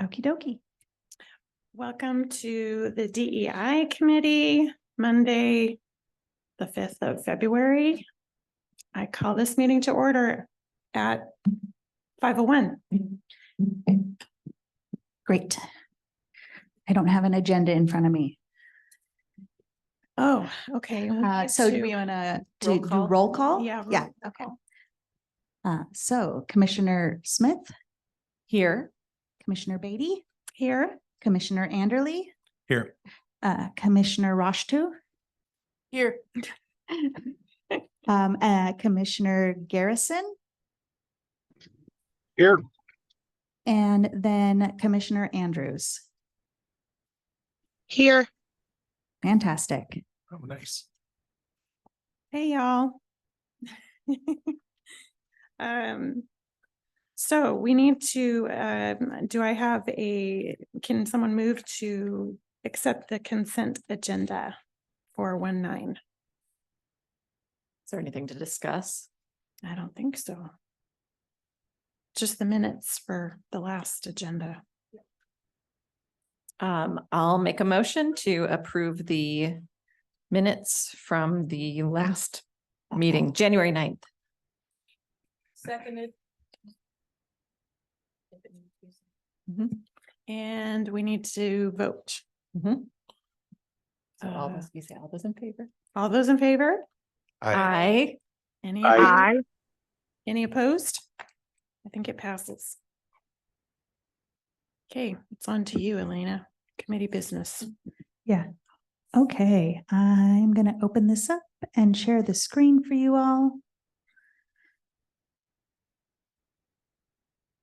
Okie dokie. Welcome to the DEI Committee, Monday, the 5th of February. I call this meeting to order at 5:01. Great. I don't have an agenda in front of me. Oh, okay. So do we want to do roll call? Yeah. Yeah. Okay. So Commissioner Smith here, Commissioner Beatty Here. Commissioner Anderly, Here. Commissioner Roshtu, Here. Commissioner Garrison, Here. and then Commissioner Andrews. Here. Fantastic. Oh, nice. Hey, y'all. So we need to, can someone move to accept the consent agenda for 1-9? Is there anything to discuss? I don't think so. Just the minutes for the last agenda. I'll make a motion to approve the minutes from the last meeting, January 9th. Seconded. Mhm. And we need to vote. So Uh, you say all those in favor? All those in favor? Aye. Any? Aye. Any opposed? I think it passes. Okay, it's on to you, Elena. Committee business. Yeah. Okay, I'm going to open this up and share the screen for you all.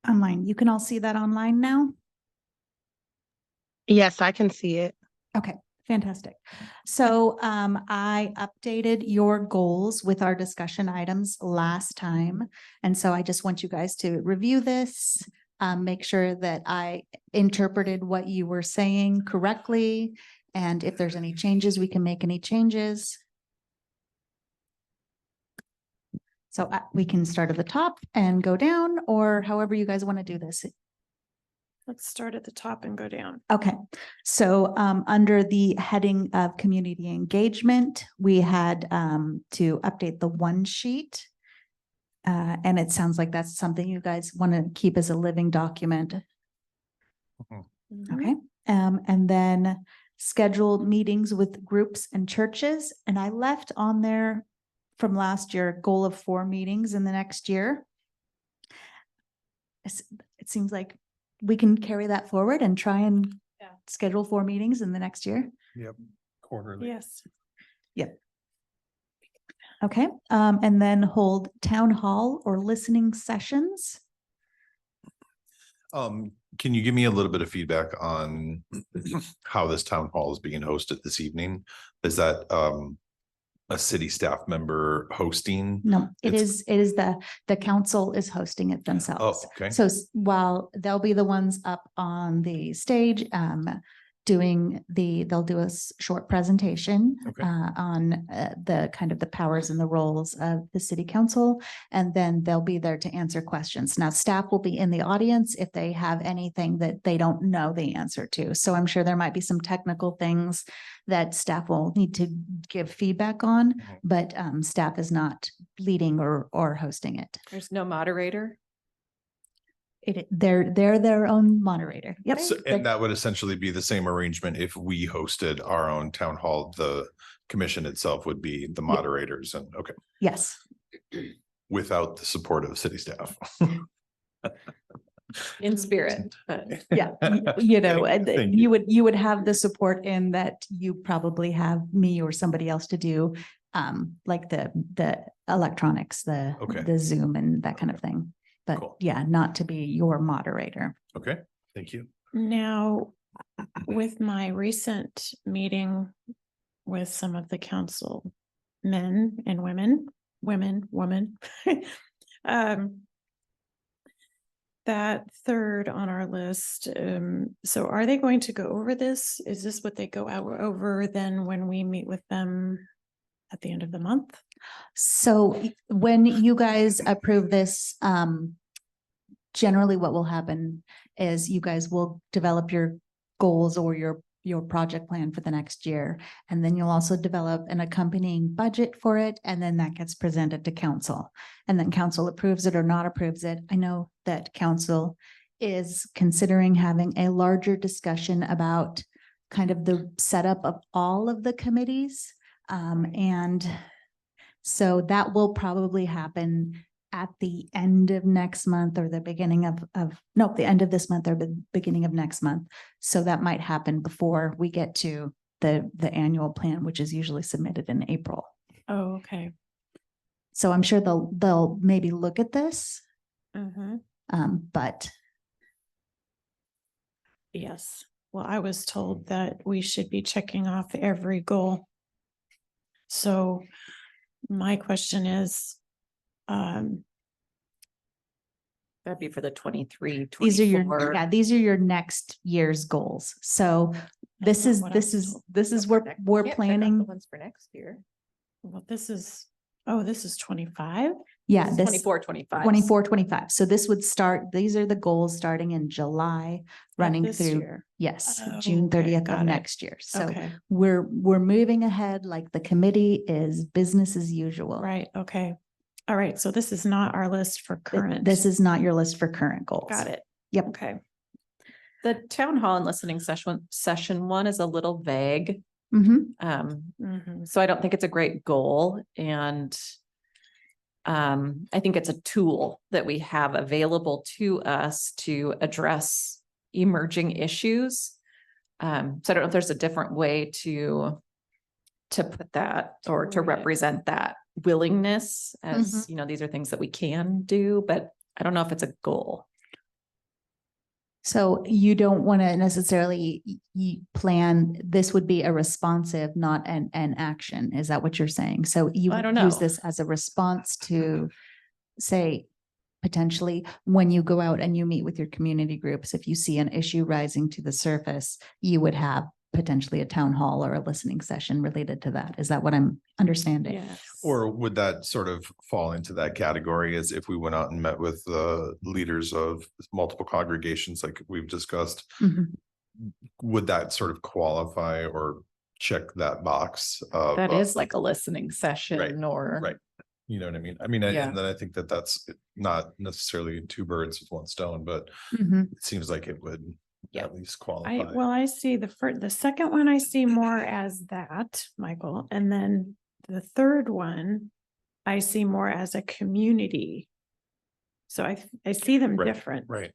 Online. You can all see that online now? Yes, I can see it. Okay, fantastic. So I updated your goals with our discussion items last time. And so I just want you guys to review this, make sure that I interpreted what you were saying correctly. And if there's any changes, we can make any changes. So we can start at the top and go down, or however you guys want to do this. Let's start at the top and go down. Okay, so under the heading of community engagement, we had to update the one sheet. And it sounds like that's something you guys want to keep as a living document. Mhm. Okay, and then scheduled meetings with groups and churches. And I left on there from last year, goal of 4 meetings in the next year. It seems like we can carry that forward and try and schedule 4 meetings in the next year. Yep. Quarterly. Yes. Okay, and then hold town hall or listening sessions. Can you give me a little bit of feedback on how this town hall is being hosted this evening? Is that a city staff member hosting? No, it It's- is the council is hosting it themselves. Oh, okay. So while they'll be the ones up on the stage, they'll do a short presentation Okay. on the kind of the powers and the roles of the city council. And then they'll be there to answer questions. Now, staff will be in the audience if they have anything that they don't know the answer to. So I'm sure there might be some technical things that staff will need to give feedback on, Mhm. but staff is not leading or hosting it. There's no moderator. They're their own moderator. Yep. So, and that would essentially be the same arrangement if we hosted our own town hall. The commission itself would be the moderators and okay, Yes. without the support of city staff. In spirit, but Yeah. You know, Thank you would have the support in that you probably have me or somebody else to do like the electronics, Okay. the Zoom and that kind of thing. But Cool. yeah, not to be your moderator. Okay, thank you. Now, with my recent meeting with some of the council men and women, that third on our list, so are they going to go over this? Is this what they go out over then when we meet with them at the end of the month? So when you guys approve this generally what will happen is you guys will develop your goals or your project plan for the next year. And then you'll also develop an accompanying budget for it. And then that gets presented to council. And then council approves it or not approves it. I know that council is considering having a larger discussion about kind of the setup of all of the committees. And so that will probably happen at the end of next month or the beginning the end of this month or the beginning of next month. So that might happen before we get to the annual plan, which is usually submitted in April. Oh, okay. So I'm sure they'll maybe look at this, Mhm. but Yes. Well, I was told that we should be checking off every goal. So my question is, That'd be for the 23, these are your, 24. yeah, these are your next year's goals. So this not is, what I this was is, told. this is For where next- we're can't check off the planning. Ones for next year. well, this is 25. Yeah, This is this 24, 25. 24, 25. So this would start, these are the goals starting in July, running this through, year. yes, Oh, June okay, 30th got of it. next year. So Okay, we're moving ahead like the committee is business as usual. right, okay. All right, so this is not our list for current. This is not your list for current goals. Got it. Yep. Okay. The town hall and listening session one is a little vague. Mhm. Mhm. So I don't think it's a great goal, and I think it's a tool that we have available to us to address emerging issues. So I don't know if there's a different way to put that or to word it. represent that willingness as, Mhm. you know, these are things that we can do, but I don't know if it's a goal. So you don't want to necessarily plan, this would be a responsive, not an action. Is that what you're saying? So you I would don't use know. this as a response to, say, potentially when you go out and you meet with your community groups, if you see an issue rising to the surface, you would have potentially a town hall or a listening session related to that. Is that what I'm understanding? Yes. Or would that sort of fall into that category as if we went out and met with the leaders of multiple congregations like we've discussed? Mhm. Would that sort of qualify or check that box? That is like a listening session or. Right. You know what I mean? I mean, Yeah. and then I think that that's not necessarily two birds with one stone, but Mhm. it seems like it would Yeah. at least qualify. I see the second one I see more as that, Michael, and then the third one I see more as a community. So I see them Right, different, Right.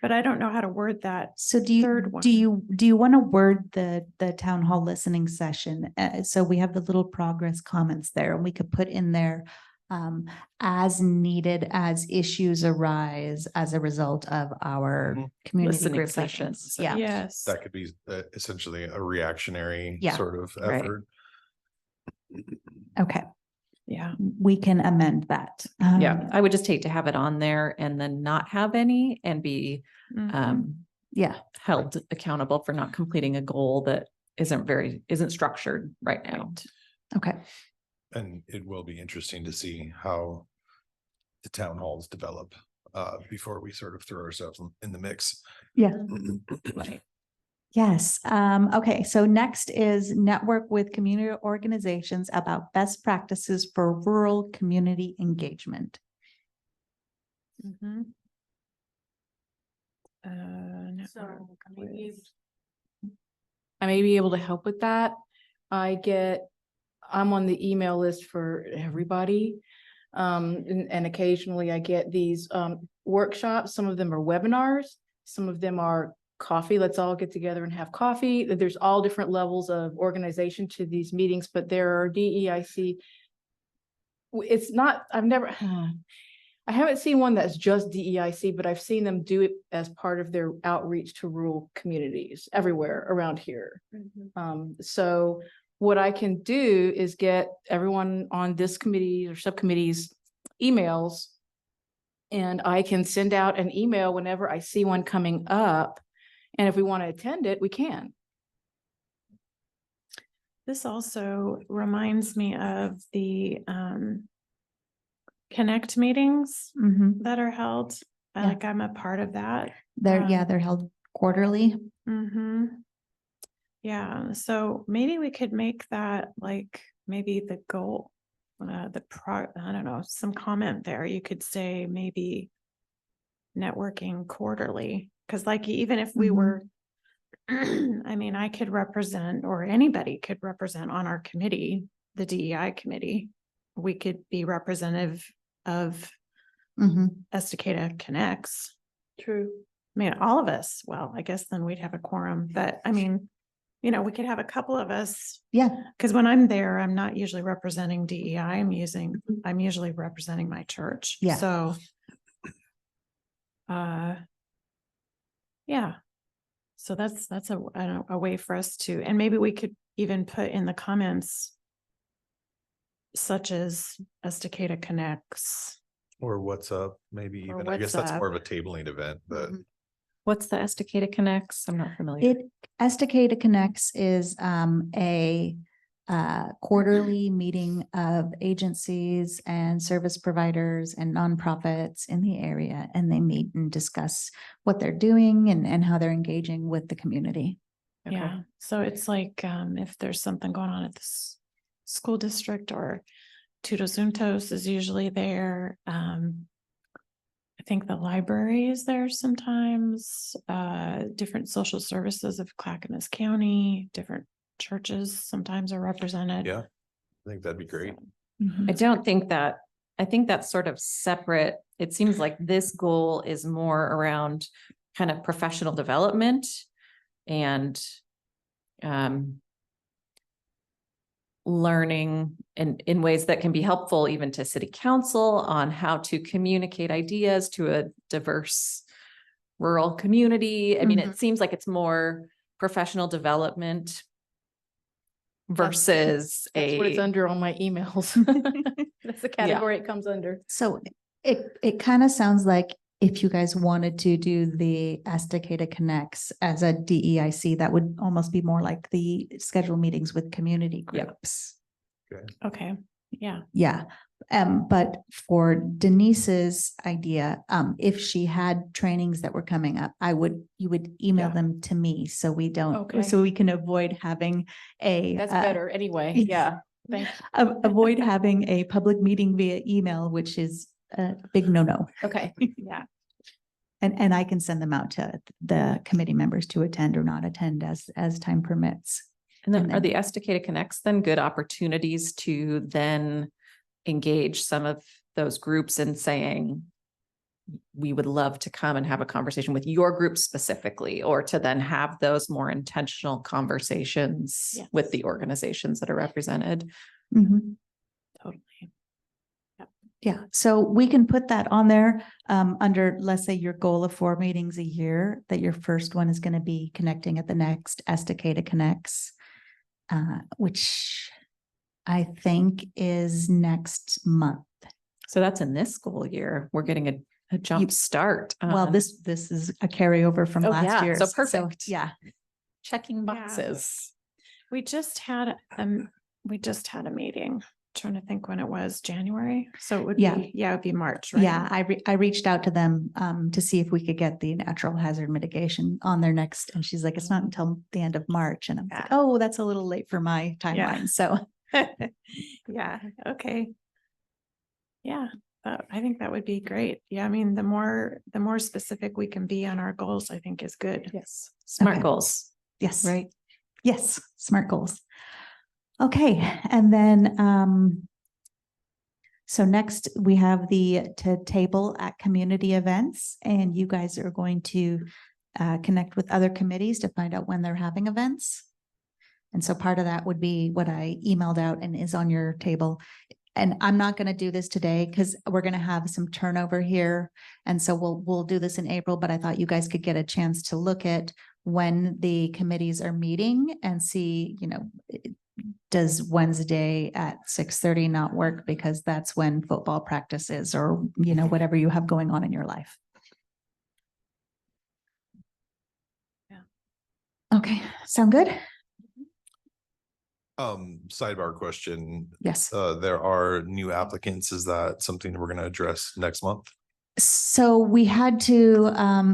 but I don't know how to word that. So do Third you, one. do you want to word the town hall listening session? So we have the little progress comments there and we could put in there as needed as issues arise as a result of our Mhm. community Listening group sessions. sessions. Yeah. Yes. That could be essentially a reactionary Yeah, sort of right. effort. Okay. Yeah. We can amend that. Yeah, I would just hate to have it on there and then not have any and be Mhm. Yeah. held accountable for not completing a goal that isn't structured right now. Okay. And it will be interesting to see how the town halls develop before we sort of throw ourselves in the mix. Yeah. Right. Yes. Okay. So next is network with community organizations about best practices for rural community engagement. Mhm. So network I may be able with- I may be able to help with that. I'm on the email list for everybody. And occasionally I get these workshops. Some of them are webinars. Some of them are coffee. Let's all get together and have coffee. There's all different levels of organization to these meetings, but there are DEIC. It's not, I haven't seen one that's just DEIC, but I've seen them do it as part of their outreach to rural communities everywhere around here. So what I can do is get everyone on this committee or subcommittees emails. And I can send out an email whenever I see one coming up. And if we want to attend it, we can. This also reminds me of the Connect meetings Mhm. that are held I Yeah. like, I'm a part of that. They're held quarterly. Mm-hmm. Yeah, so maybe we could make that like, maybe the goal, I don't know, some comment there. You could say maybe networking quarterly, because like, even if we Mhm. were, I mean, I could represent, or anybody could represent on our committee, the DEI committee. We could be representative of Mhm. Estacada Connects. True. I mean, all of us, well, I guess then we'd have a quorum, but I mean, you know, we could have a couple of us, Yeah, because when I'm there, I'm not usually representing DEI, I'm usually representing my church. Yeah. So. Yeah. So that's a way for us to, and maybe we could even put in the comments such as Estacada Connects. Or what's up, maybe Or even, I guess what's that's up. more of a tabling event, but What's the Estacada Connects? I'm not familiar. Estacada Connects is a quarterly meeting of agencies and service providers and nonprofits in the area. And they meet and discuss what they're doing and how they're engaging with the community. Okay. Yeah. So it's like, if there's something going on at this school district, or Tudos Juntos is usually there. I think the library is there sometimes, different social services of Clackamas County, different churches sometimes are represented. yeah, I think that'd be great. I don't think that, I think that's sort of separate. It seems like this goal is more around kind of professional development and learning in ways that can be helpful even to city council on how to communicate ideas to a diverse rural community. I mean, Mhm. it seems like it's more professional development versus That's what it's a, under on my emails. That's the category it comes under. So it kind of sounds like if you guys wanted to do the Estacada Connects as a DEIC, that would almost be more like the scheduled meetings with community Yeah. groups. Okay, yeah, Yeah. But for Denise's idea, if she had trainings that were coming up, you would email Yeah. them to me so we don't, Okay. so we can avoid having a. That's better anyway. Yeah. Thank Avoid having a public meeting via email, which is a big no-no. Okay. yeah. And I can send them out to the committee members to attend or not attend as time permits. and then and are then- the Estacada Connects then good opportunities to then engage some of those groups in saying, we would love to come and have a conversation with your group specifically, or to then have those more intentional conversations Yes. with the organizations that are represented. Mhm. Totally. Yeah, so we can put that on there under, let's say, your goal of 4 meetings a year, that your first one is going to be connecting at the next Estacada Connects, which I think is next month. So that's in this school year. We're getting a jump start. Well, on this is a carryover from Oh, last yeah, year. so perfect. Yeah, checking Yeah. boxes. We just had a meeting, trying to think when it was, January, so it would Yeah. be, yeah, it'd be March, right? yeah. I reached out to them to see if we could get the natural hazard mitigation on their next, and she's like, it's not until the end of March. And I'm like, Yeah. oh, that's a little late for my timeline. So Yeah, okay. Yeah, I think that would be great. Yeah, I mean, the more specific we can be on our goals, I think is good. Yes. Smart Okay. goals, yes. right? Yes, smart goals. Okay, and then so next we have to table at community events, and you guys are going to connect with other committees to find out when they're having events. And so part of that would be what I emailed out and is on your table. And I'm not going to do this today because we're going to have some turnover here. And so we'll do this in April, but I thought you guys could get a chance to look at when the committees are meeting and see, does Wednesday at 6:30 not work because that's when football practice is, or, whatever you have going on in your life. Yeah. Okay, sound good? Sidebar question, Yes. there are new applicants. Is that something we're gonna address next month? So we had to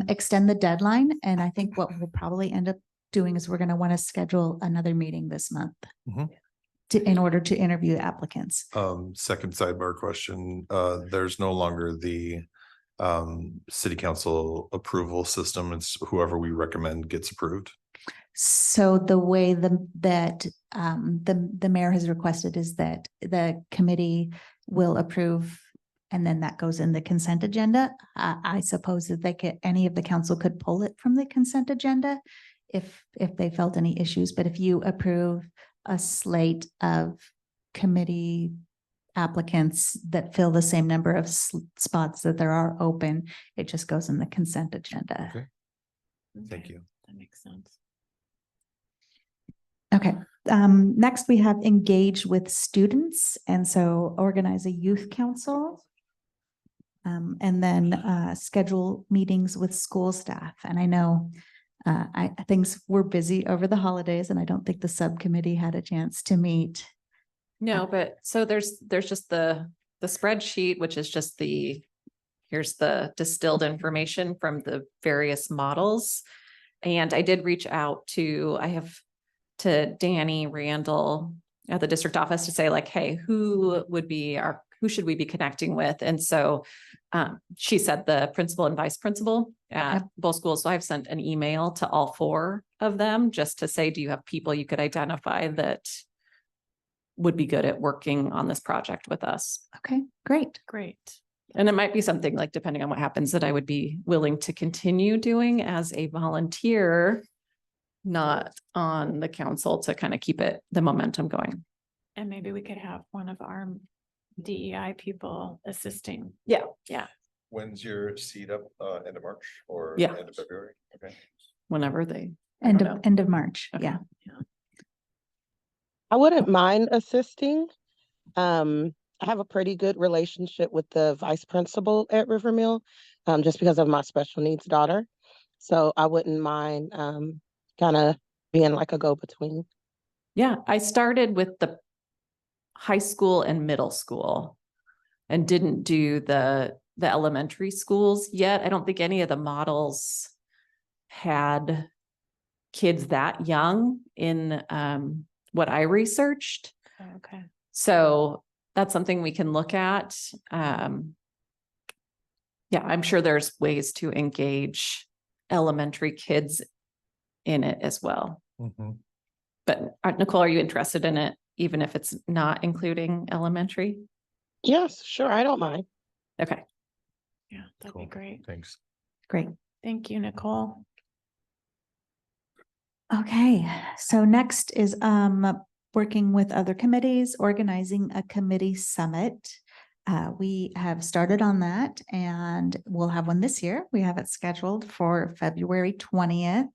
extend the deadline, and I think what we'll probably end up doing is we're going to want to schedule another meeting this month Mhm. in order to interview applicants. Second sidebar question, there's no longer the city council approval system. It's whoever we recommend gets approved. So the way the mayor has requested is that the committee will approve, and then that goes in the consent agenda. I suppose that any of the council could pull it from the consent agenda if they felt any issues, but if you approve a slate of committee applicants that fill the same number of spots that there are open, it just goes in the consent agenda. Okay. Thank Okay, you. That makes sense. Okay, next we have engage with students, and so organize a youth council. And then schedule meetings with school staff. And I know things were busy over the holidays, and I don't think the subcommittee had a chance to meet. No, but so there's just the spreadsheet, which is just here's the distilled information from the various models. And I did reach out to Danny Randall at the district office to say like, hey, who should we be connecting with? And so she said the principal and vice principal at both schools. So I've sent an email to all 4 of them just to say, do you have people you could identify that would be good at working on this project with us? Okay, great. Great. And it might be something like, depending on what happens, that I would be willing to continue doing as a volunteer, not on the council, to kind of keep the momentum going. And maybe we could have one of our DEI people assisting. Yeah. When's your seat up? End of March or Yeah. end of February? Okay. Whenever they. End don't of know. end of March. Okay. Yeah. I wouldn't mind assisting. I have a pretty good relationship with the vice principal at Rivermill, just because of my special needs daughter. So I wouldn't mind kind of being like a go-between. Yeah, I started with the high school and middle school and didn't do the elementary schools yet. I don't think any of the models had kids that young in what I researched. Oh, okay. So that's something we can look at. Yeah, I'm sure there's ways to engage elementary kids in it as well. Mhm. But Nicole, are you interested in it, even if it's not including elementary? Yes, sure. I don't mind. Okay. Yeah, that'd Cool. be great. Thanks. Great. Thank you, Nicole. Okay, so next is working with other committees, organizing a committee summit. We have started on that, and we'll have one this year. We have it scheduled for February 20th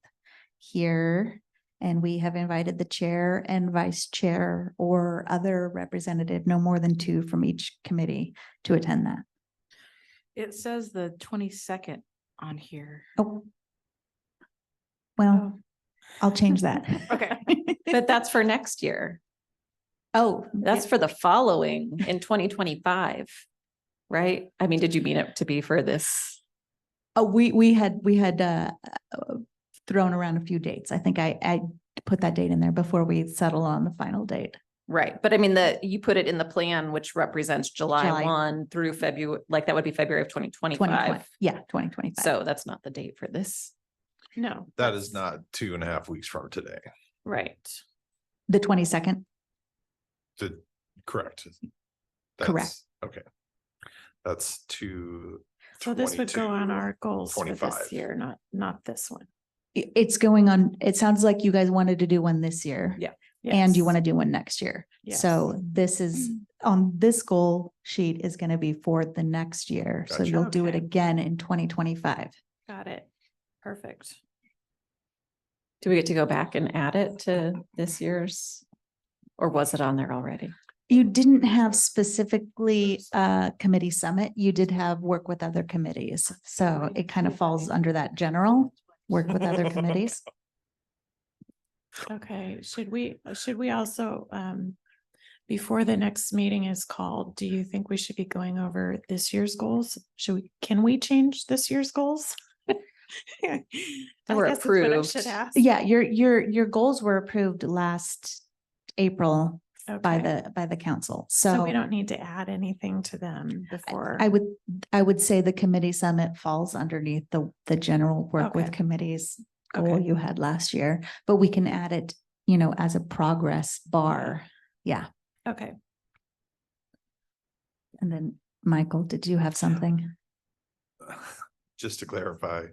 here. And we have invited the chair and vice chair or other representative, no more than 2 from each committee, to attend that. It says the 22nd on here. Oh. Well, I'll change that. Okay. But that's for next year. Oh, That's for the following in 2025, right? I mean, did you mean it to be for this? oh, we had thrown around a few dates. I think I put that date in there before we settle on the final date. Right, but I mean, you put it in the plan, which represents July July. 1 through February, like that would be February of 2020, 2025. yeah, 2025. So that's not the date for this. No. That is not 2.5 weeks from today. Right. The 22nd. Correct. Correct. Okay. That's 2. So this would go on our goals for 25. this year, not this one. It's going on. It sounds like you guys wanted to do one this year. Yeah. And you Yes. want to do one next year. Yes. So this is on this goal sheet is going to be for the next year. So Gotcha. you'll do it Okay. again in 2025. Got it. Perfect. Do we get to go back and add it to this year's? Or was it on there already? You didn't have specifically a committee summit. You did have work with other committees. So it kind of falls under that general work with other committees. Okay, should we also before the next meeting is called, do you think we should be going over this year's goals? Can we change this year's goals? They I were guess that's what I approved. should ask. Yeah, your goals were approved last April by Okay. the council. So So we don't need to add anything to them before. I would say the committee summit falls underneath the general work with Okay. committees goal Okay. you had last year, but we can add it, you know, as a progress bar. Yeah. Okay. And then Michael, did you have something? Just to clarify,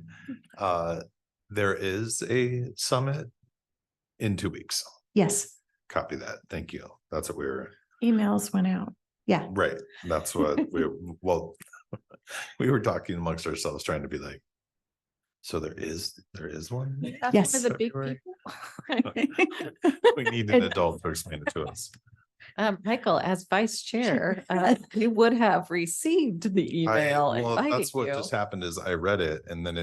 there is a summit in 2 weeks. Yes. Copy that. Thank you. That's what we were, Emails went out. Yeah. right. That's what well, we were talking amongst ourselves, trying to be like, so there is one? Yes. For the big February. people. We need an adult to explain it to us. Michael, as vice chair, you would have received the email Well, inviting that's what you. just happened is I read it and then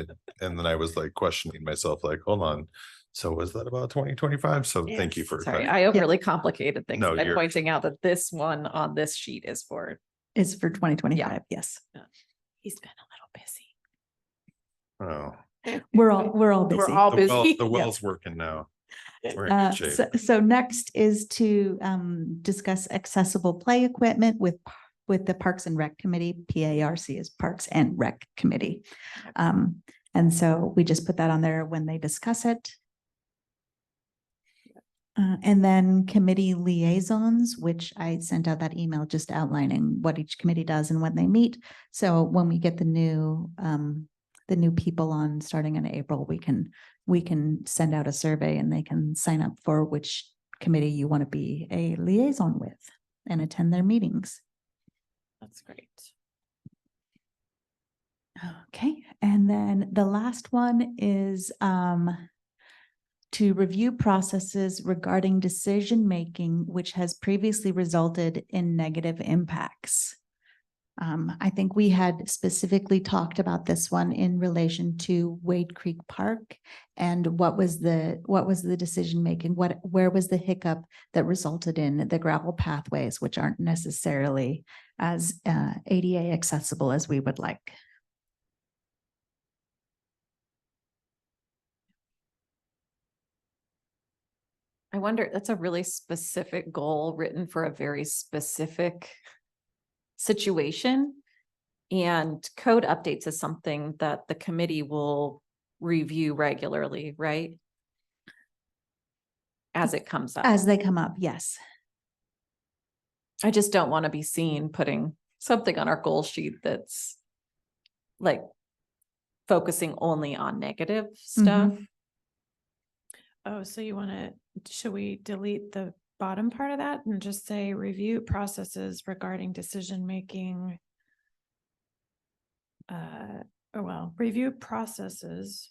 I was like questioning myself, like, hold on. So was that about 2025? So thank you Yes. for. Sorry, I overly complicated things No, by you're- pointing out that this one on this sheet is for, Is for 2025. Yes. He's been a little busy. Oh, We're all busy. We're all the well, busy. the well's working now. We're in Uh, good shape. so next is to discuss accessible play equipment with the Parks and Rec Committee. PARC is Parks and Rec Committee. And so we just put that on there when they discuss it. And then committee liaisons, which I sent out that email just outlining what each committee does and when they meet. So when we get the new people on starting in April, we can send out a survey and they can sign up for which committee you want to be a liaison with and attend their meetings. that's great. Okay, and then the last one is to review processes regarding decision-making, which has previously resulted in negative impacts. I think we had specifically talked about this one in relation to Wade Creek Park and what was the decision-making, where was the hiccup that resulted in the gravel pathways, which aren't necessarily as ADA accessible as we would like. I wonder, that's a really specific goal written for a very specific situation. And code updates is something that the committee will review regularly, right? As it comes up. As they come up, yes. I just don't want to be seen putting something on our goal sheet that's like focusing only on negative stuff. Oh, so you want to, should we delete the bottom part of that and just say review processes regarding decision-making? Review processes.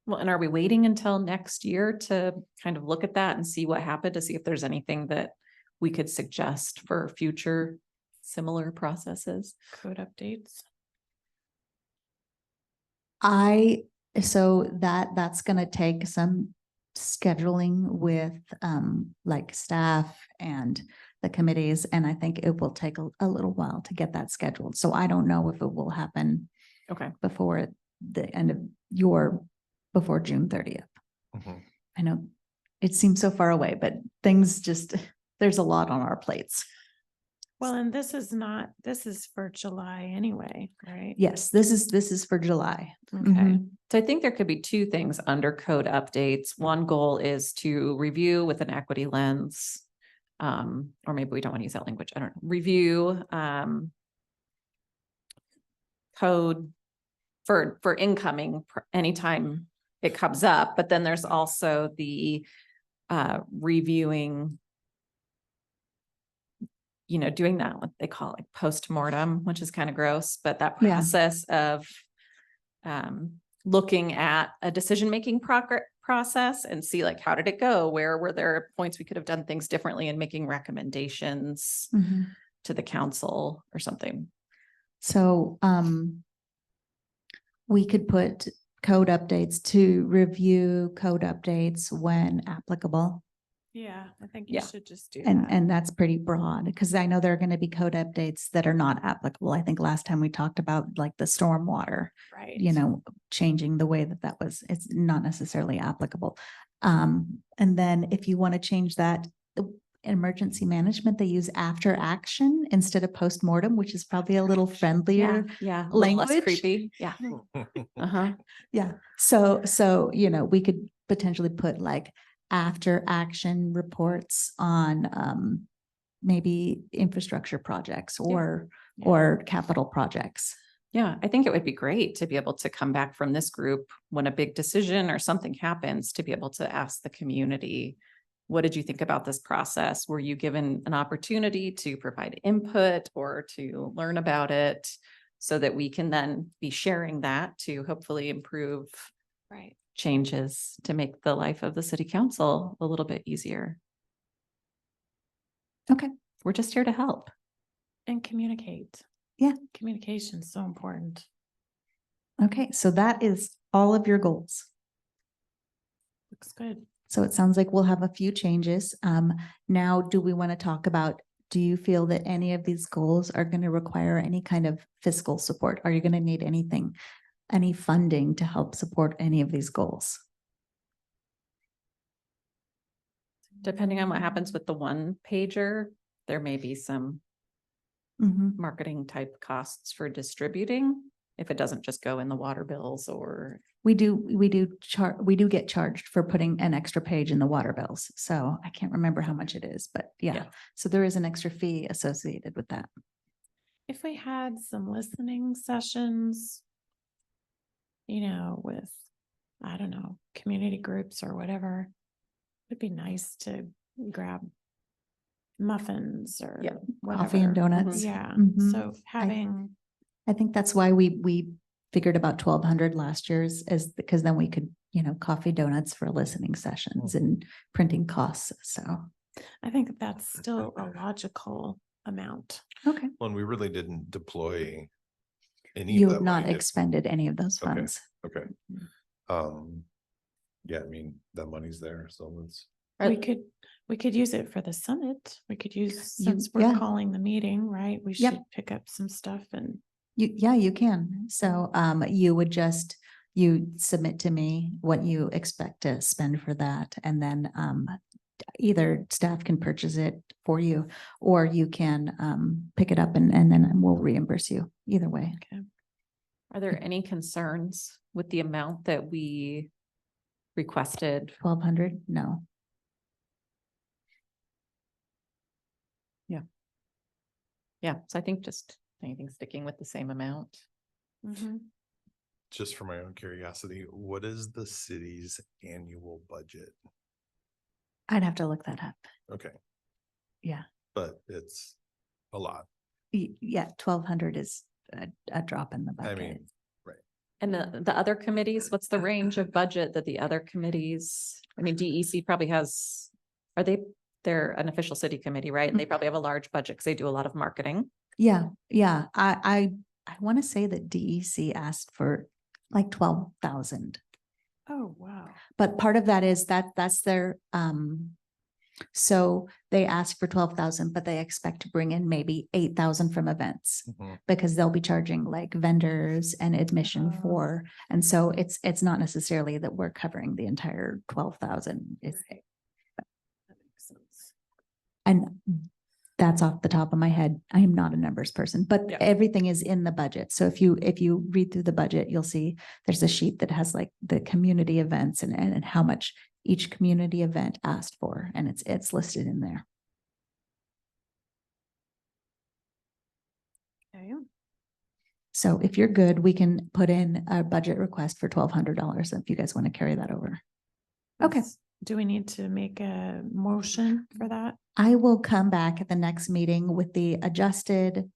Well, and are we waiting until next year to kind of look at that and see what happened, to see if there's anything that we could suggest for future similar processes? Code updates. So that's gonna take some scheduling with like staff and the committees, and I think it will take a little while to get that scheduled. So I don't know if it will happen Okay. before the end of before June 30th. Mhm. I know it seems so far away, but things just, there's a lot on our plates. Well, and this is for July anyway, right? Yes, this is for July. Okay. Mhm. So I think there could be two things under code updates. One goal is to review with an equity lens. Or maybe we don't want to use that language. I don't know. Review code for incoming anytime it comes up. But then there's also the reviewing, doing that, what they call like post-mortem, which is kind of gross, but that Yeah. process of looking at a decision-making process and see like, how did it go? Where were there points we could have done things differently, and making recommendations Mhm. to the council or something. So we could put code updates to review code updates when applicable. Yeah, I think you Yeah. should just do And, that. and that's pretty broad because I know there are going to be code updates that are not applicable. I think last time we talked about like the stormwater, Right. you know, changing the way that that was, it's not necessarily applicable. And then if you want to change that, the emergency management, they use after action instead of postmortem, which is probably a little Yeah, friendlier. yeah. A little less language. creepy. Yeah. Uh-huh. Yeah. So, you know, we could potentially put like after action reports on, maybe infrastructure projects or, Yeah. or capital projects. Yeah, I think it would be great to be able to come back from this group when a big decision or something happens, to be able to ask the community, what did you think about this process? Were you given an opportunity to provide input or to learn about it? So that we can then be sharing that to hopefully improve Right. changes to make the life of the city council a little bit easier. Okay. We're just here to help. And communicate. Yeah. Communication is so important. Okay. So that is all of your goals. Looks good. So it sounds like we'll have a few changes. Now, do we want to talk about, do you feel that any of these goals are going to require any kind of fiscal support? Are you going to need anything, any funding to help support any of these goals? Depending on what happens with the one pager, there may be some Mhm. marketing type costs for distributing. If it doesn't just go in the water bills or, We do get charged for putting an extra page in the water bills. So I can't remember how much it is, but yeah. Yeah. So there is an extra fee associated with that. If we had some listening sessions, you know, with, I don't know, community groups or whatever, it'd be nice to grab muffins or Yeah. Coffee and whatever. donuts. Yeah, Mhm. so having, I think that's why we figured about 1,200 last year's is because then we could, you know, coffee donuts for listening sessions and printing costs. So, I think that's still a logical amount. okay. When we really didn't deploy any You of have that not money. expended any of those Okay. funds. Okay. Yeah, I mean, that money's there, so let's. We could use it for the summit. We could use, You- since we're yeah. calling the meeting, right? We Yep. should pick up some stuff and You can. So, you would just, you submit to me what you expect to spend for that. And then, either staff can purchase it for you or you can, pick it up and then we'll reimburse you either way. are there any concerns with the amount that we requested? 1,200? No. Yeah, so I think just anything sticking with the same amount. Just for my own curiosity, what is the city's annual budget? I'd have to look that up. Okay. Yeah. But it's a lot. Yeah, 1,200 is a drop in the I bucket. mean, And the other committees, what's the range of budget that the other committees, I mean, DEC probably has, they're an official city committee, right? And they probably have a large budget because they do a lot of marketing. Yeah, yeah. I want to say that DEC asked for like 12,000. Oh, wow. But part of that is that's their, so they ask for 12,000, but they expect to bring in maybe 8,000 from events because they'll be charging like vendors and admission Oh. for, and so it's not necessarily that we're covering the entire 12,000. It's, Right. That makes sense. and that's off the top of my head. I am not a numbers person, but Yeah. everything is in the budget. So if you read through the budget, you'll see there's a sheet that has like the community events and how much each community event asked for, and it's listed in there. Okay. So if you're good, we can put in a budget request for $1,200 if you guys want to carry that over. Okay. Do we need to make a motion for that? I will come back at the next meeting with the adjusted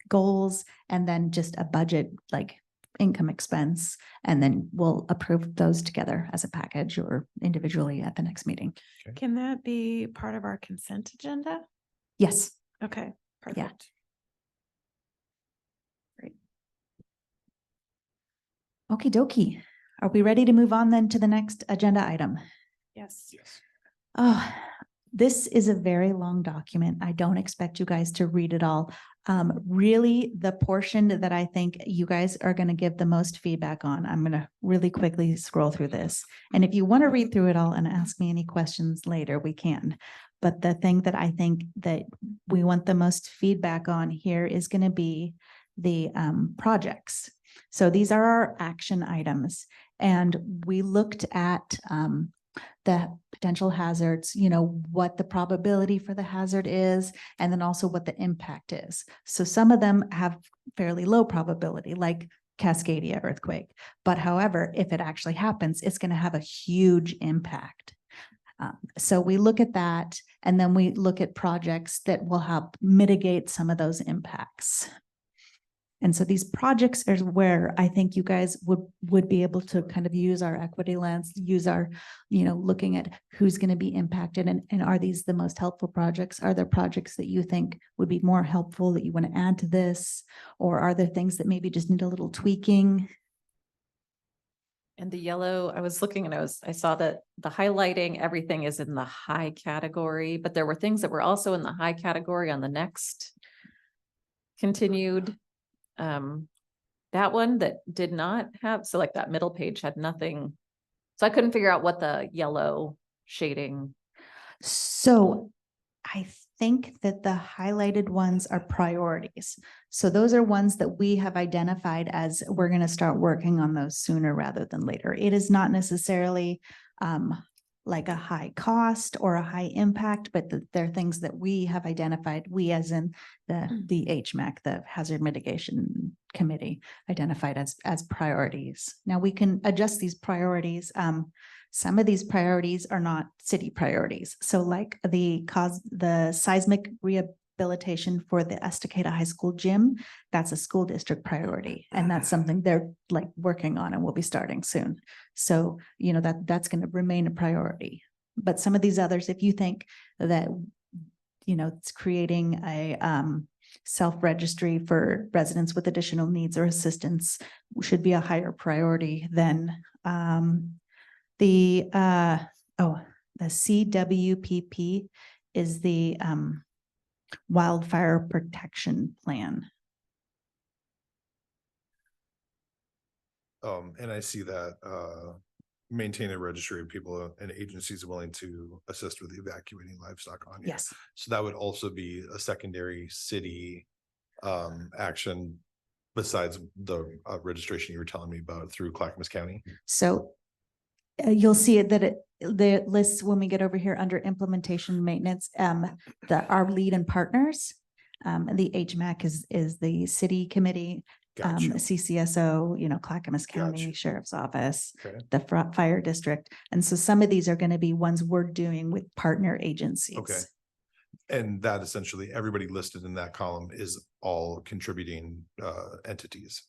goals and then just a budget like income expense. And then we'll approve those together as a package or individually at the next meeting. Can that be part of our consent agenda? Yes. Okay, perfect. Okie dokie. Are we ready to move on then to the next agenda item? Yes. yes. Oh, this is a very long document. I don't expect you guys to read it all. Really, the portion that I think you guys are going to give the most feedback on, I'm going to really quickly scroll through this. And if you want to read through it all and ask me any questions later, we can. But the thing that I think that we want the most feedback on here is going to be the projects. So these are our action items. And we looked at the potential hazards, what the probability for the hazard is, and then also what the impact is. So some of them have fairly low probability, like Cascadia earthquake. But however, if it actually happens, it's going to have a huge impact. So we look at that, and then we look at projects that will help mitigate some of those impacts. And so these projects are where I think you guys would be able to kind of use our equity lens, use our, looking at who's going to be impacted, and are these the most helpful projects? Are there projects that you think would be more helpful that you want to add to this? Or are there things that maybe just need a little tweaking? And the yellow, I was looking and I saw that the highlighting, everything is in the high category, but there were things that were also in the high category on the next continued. That one that did not have, so like that middle page had nothing. So I couldn't figure out what the yellow shading. So I think that the highlighted ones are priorities. So those are ones that we have identified as we're going to start working on those sooner rather than later. It is not necessarily like a high cost or a high impact, but they're things that we have identified, we as in the HMAC, the Hazard Mitigation Committee, identified as priorities. Now we can adjust these priorities. Some of these priorities are not city priorities. So like the seismic rehabilitation for the Estacada High School gym, that's a school district priority. And that's something they're like working on and will be starting soon. So, that's going to remain a priority. But some of these others, if you think that, it's creating a self-registry for residents with additional needs or assistance should be a higher priority than the CWPP is the wildfire protection plan. And I see that, maintain a registry of people and agencies willing to assist with evacuating livestock on here. Yes. So that would also be a secondary city, action besides the registration you were telling me about through Clackamas County. So you'll see it that the lists when we get over here under implementation maintenance, our lead and partners, the HMAC is the city committee, Gotcha. CCSO, Clackamas County Gotcha. Sheriff's Office, Okay. the fire district. And so some of these are going to be ones we're doing with partner agencies. Okay. And that essentially everybody listed in that column is all contributing entities.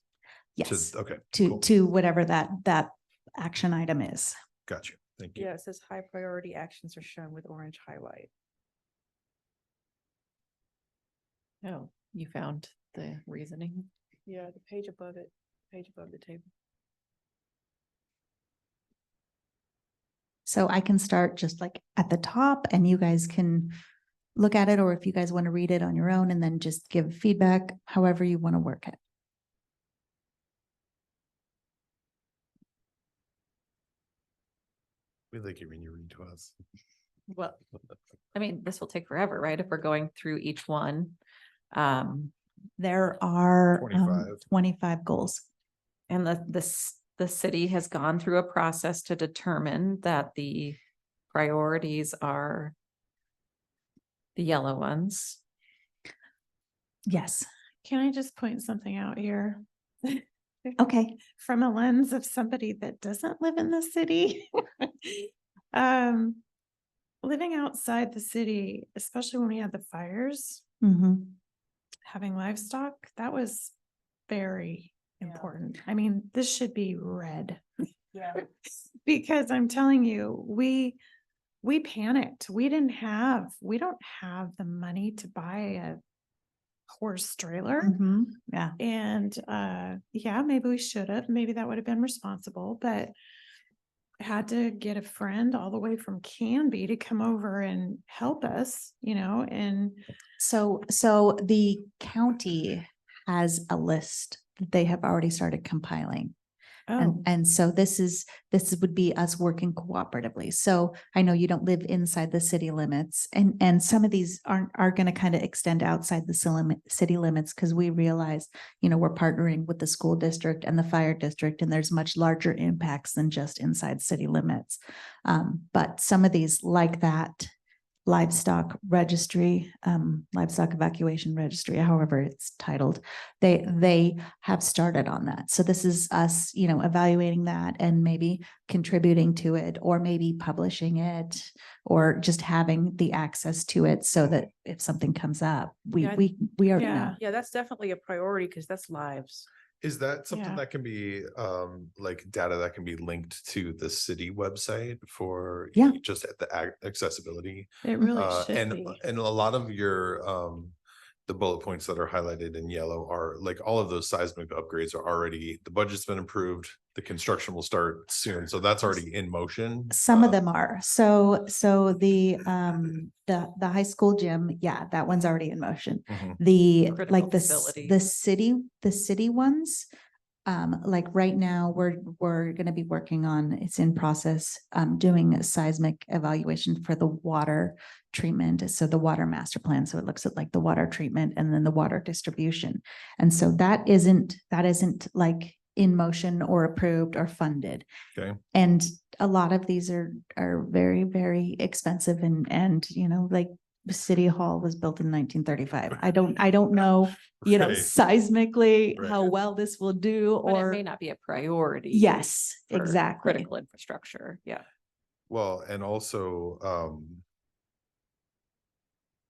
Yes. Okay. To Cool. whatever that action item is. Gotcha. Thank you. Yeah, it says high priority actions are shown with orange highlight. Oh, you found the reasoning. Yeah, the page above it, page above the table. So I can start just like at the top and you guys can look at it, or if you guys want to read it on your own and then just give feedback, however you want to work it. We like it when you read to us. Well, I mean, this will take forever, right? If we're going through each one. There are 25. 25 goals. And the city has gone through a process to determine that the priorities are the yellow ones. Yes. Can I just point something out here? Okay. From a lens of somebody that doesn't live in the city. Living outside the city, especially when we had the fires, Mhm. having livestock, that was very important. I mean, this should be red. Yeah. Because I'm telling you, we panicked. We don't have the money to buy a horse trailer. Mhm. Yeah. And yeah, maybe we should have, maybe that would have been responsible, but had to get a friend all the way from Canby to come over and help us, and So the county has a list that they have already started compiling. oh, And so this would be us working cooperatively. So I know you don't live inside the city limits, and some of these are going to kind of extend outside the city limits, because we realize, we're partnering with the school district and the fire district, and there's much larger impacts than just inside city limits. But some of these, like that livestock registry, livestock evacuation registry, however it's titled, they have started on that. So this is us, evaluating that and maybe contributing to it, or maybe publishing it, or just having the access to it so that if something comes up, we Yeah, already know. yeah. Yeah, that's definitely a priority because that's lives. Is that something Yeah. that can be, like data that can be linked to the city website for? Yeah. Just at the accessibility? it really should And, be. and a lot of your, the bullet points that are highlighted in yellow are like, all of those seismic upgrades are already, the budget's been approved. The construction will start soon. So that's already in motion. Some of them are. So the high school gym, yeah, that one's already in motion. Mhm. The, Critical like facility. the city ones, like right now, we're gonna be working on, it's in process, doing a seismic evaluation for the water treatment. So the water master plan. So it looks at like the water treatment and then the water distribution. And so that isn't like in motion or approved or funded. Okay. And a lot of these are very, very expensive, and like City Hall was built in 1935. I don't know, Right. seismically how Right. well this will do, But it or may not be a priority. yes, for exactly. Critical infrastructure, yeah. Well, and also,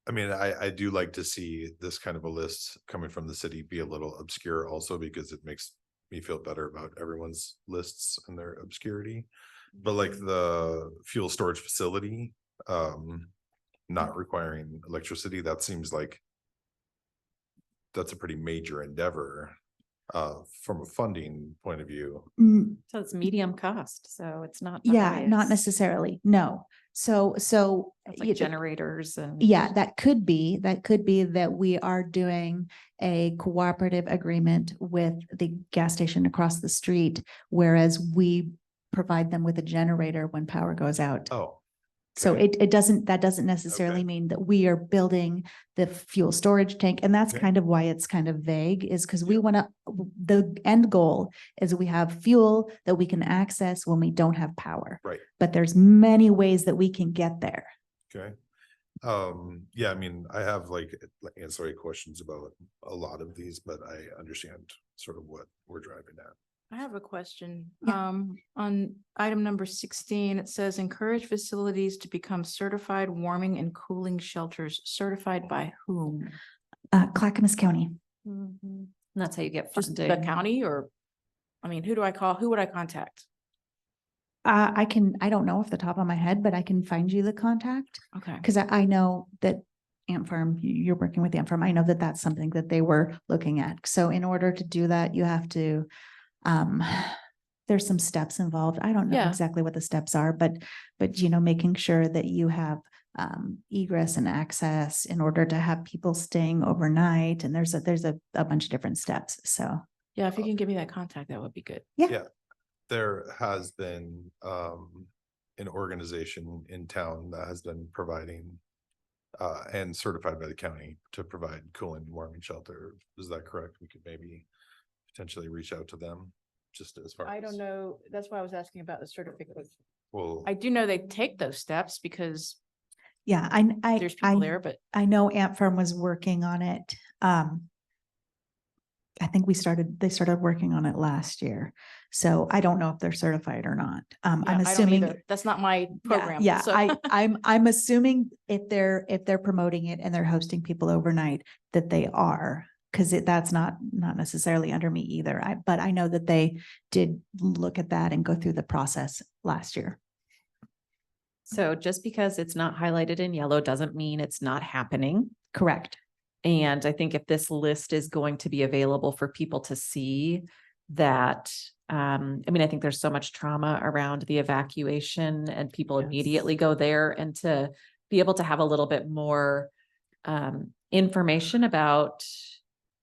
I mean, I do like to see this kind of a list coming from the city be a little obscure also, because it makes me feel better about everyone's lists and their obscurity. But like the fuel storage facility, not requiring electricity, that seems like that's a pretty major endeavor, from a funding point of view. Mm, So it's medium cost, so it's not. the yeah, not highest. necessarily. No. So It's like yeah, generators and. yeah, that could be that we are doing a cooperative agreement with the gas station across the street, whereas we provide them with a generator when power goes out. Oh. So okay. that doesn't necessarily Okay. mean that we are building the fuel storage tank. And that's Okay. kind of why it's kind of vague, is because we want to, the end goal is we have fuel that we can access when we don't have power. Right. But there's many ways that we can get there. Okay. Yeah, I mean, I have like ancillary questions about a lot of these, but I understand sort of what we're driving at. I have a question. Yeah. On item number 16, it says encourage facilities to become certified warming and cooling shelters. Certified by whom? Clackamas County. Mhm. And that's how you get Just funding. the county, or, I mean, who do I call? Who would I contact? I don't know off the top of my head, but I can find you the contact, Okay. because I know that Ant Farm, you're working with Ant Farm. I know that that's something that they were looking at. So in order to do that, you have to, there's some steps involved. I don't know Yeah. exactly what the steps are, but making sure that you have egress and access in order to have people staying overnight. And there's a bunch of different steps. So Yeah, if you can give me that contact, that would be good. There has been, an organization in town that has been providing, and certified by the county to provide cooling and warming shelter. Is that correct? We could maybe potentially reach out to them just as far as. I don't know. That's why I was asking about the certificate. Well, I do know they take those steps because yeah, there's people there, but I know Ant Farm was working on it. I think they started working on it last year. So I don't know if they're certified or not. I'm yeah, I don't assuming. either. That's not my program. Yeah, so- I'm assuming if they're promoting it and they're hosting people overnight, that they are, because that's not necessarily under me either. But I know that they did look at that and go through the process last year. So just because it's not highlighted in yellow doesn't mean it's not happening. Correct. And I think if this list is going to be available for people to see, that, I mean, I think there's so much trauma around the evacuation and people Yes. immediately go there, and to be able to have a little bit more information about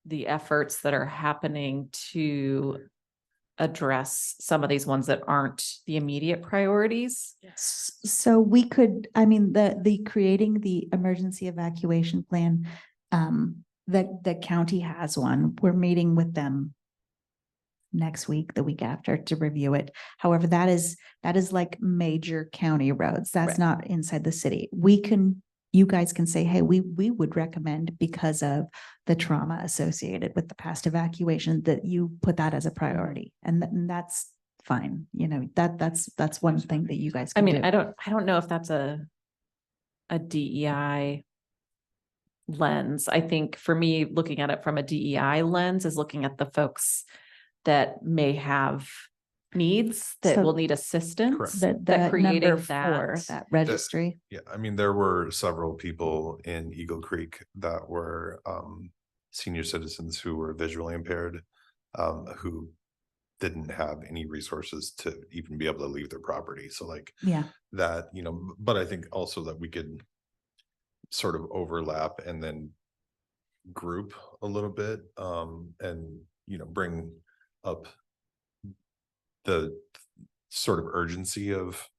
the efforts that are happening to address some of these ones that aren't the immediate priorities. So we could, I mean, the creating the emergency evacuation plan, the county has one. We're meeting with them next week, the week after, to review it. However, that is like major county roads. That's Right. not inside the city. You guys can say, hey, we would recommend, because of the trauma associated with the past evacuation, that you put that as a priority. And that's fine. You know, that's one thing that you guys I can mean, do. I don't know if that's a DEI lens. I think for me, looking at it from a DEI lens is looking at the folks that may have needs, that So will need assistance. Correct. The creating number 4, that- that registry. Yeah, I mean, there were several people in Eagle Creek that were senior citizens who were visually impaired, who didn't have any resources to even be able to leave their property. So like Yeah. that, you know, but I think also that we could sort of overlap and then group a little bit, and, you know, bring up the sort of urgency of,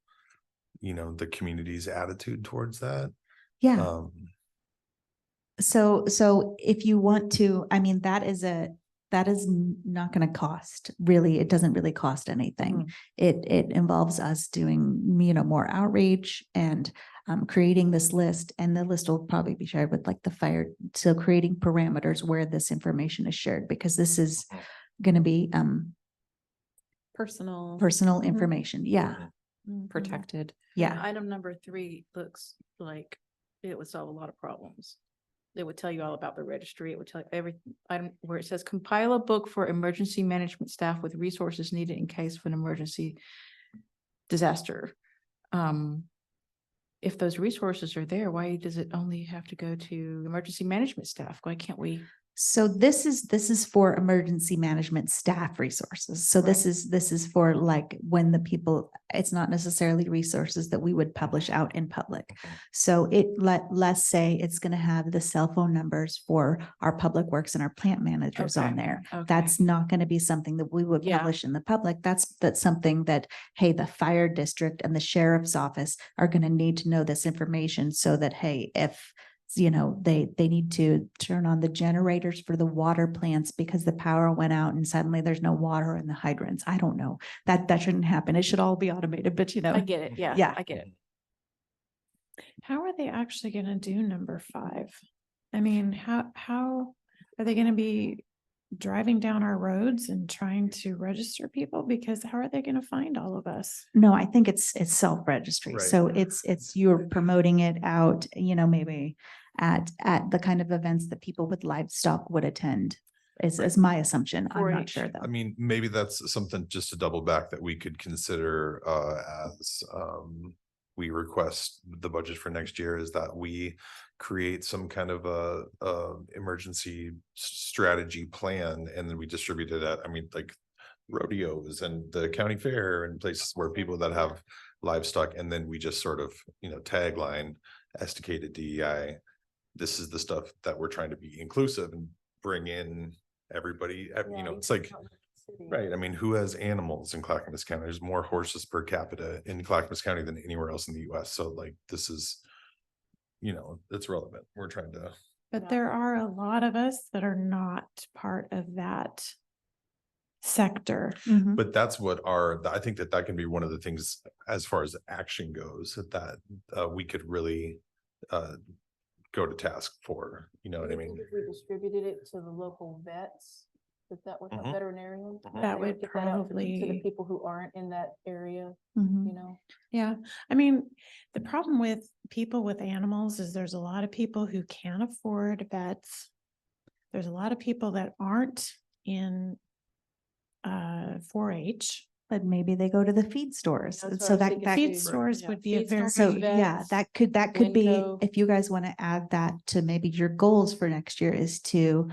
you know, the community's attitude towards that. Yeah. Um, So if you want to, I mean, that is not going to cost, really. It doesn't really cost anything. It involves us doing, you know, more outreach and creating this list, and the list will probably be shared with like the fire. So creating parameters where this information is shared, because this is going to be Personal. personal Mhm. information. Yeah. Protected. Yeah. Item number 3 looks like it would solve a lot of problems. It would tell you all about the registry. It would tell you every item where it says compile a book for emergency management staff with resources needed in case of an emergency disaster. If those resources are there, why does it only have to go to emergency management staff? Why can't we? So this is for emergency management staff resources. So this is for like when the people, it's not necessarily resources that we would publish out in public. So let's say it's going to have the cell phone numbers for our public works and our plant managers on Okay, there. okay. That's not going to be something that we would Yeah. publish in the public. That's something that, hey, the fire district and the sheriff's office are going to need to know this information, so that, hey, if you know, they need to turn on the generators for the water plants because the power went out and suddenly there's no water in the hydrants. I don't know. That shouldn't happen. It should all be automated, but you know. I get it. Yeah, Yeah. I get it. How are they actually gonna do number 5? I mean, how are they gonna be driving down our roads and trying to register people? Because how are they gonna find all of us? No, I think it's self-registry. Right. So it's you're promoting it out, you know, maybe at the kind of events that people with livestock would attend is my assumption. I'm not 4-H. sure though. I mean, maybe that's something just to double back that we could consider as we request the budget for next year, is that we create some kind of a emergency strategy plan, and then we distribute it at, I mean, like rodeos and the county fair and places where people that have livestock, and then we just sort of, you know, tagline esticated DEI. This is the stuff that we're trying to be inclusive and bring in everybody, you know, it's like, right, I mean, who has animals in Clackamas County? There's more horses per capita in Clackamas County than anywhere else in the US. So like, this is, you know, it's relevant. We're trying to. But there are a lot of us that are not part of that sector. Mhm. But that's what I think that can be one of the things as far as action goes, that we could really go to task for, you know what I mean? If we distributed it to the local vets, that would have Mhm. veterinarians. That would get that out to the probably- people who aren't in that area, Mhm. you know? Yeah, I mean, the problem with people with animals is there's a lot of people who can't afford vets. There's a lot of people that aren't in 4-H. but maybe they go to the feed stores. That's And what so I was that, thinking that, Feed too. stores Yeah, would be a feed very. stores, so yeah, vets, that could be, Winco. if you guys want to add that to maybe your goals for next year is to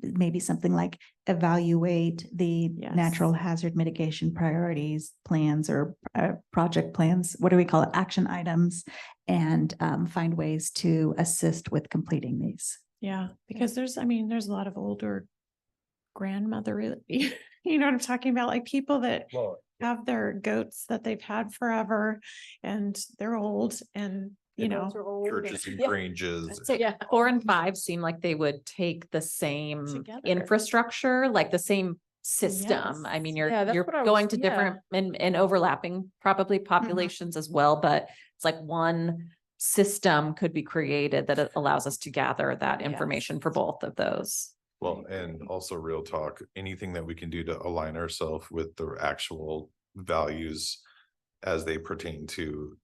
maybe something like evaluate the Yes. natural hazard mitigation priorities, plans or project plans, what do we call it, action items, and find ways to assist with completing these. Yeah, because there's a lot of older grandmother, you know what I'm talking about? Like people that Well, have their goats that they've had forever and they're old and, you know, churches and Yeah. granges. I'd say Yeah. 4 and 5 seem like they would take the same Together. infrastructure, like the same system. I mean, Yeah, that's you're what I going was- to different and overlapping probably Mm-hmm. populations as well, but it's like one system could be created that allows us to gather that information for both of those. Well, and also real talk, anything that we can do to align ourselves with the actual values as they pertain to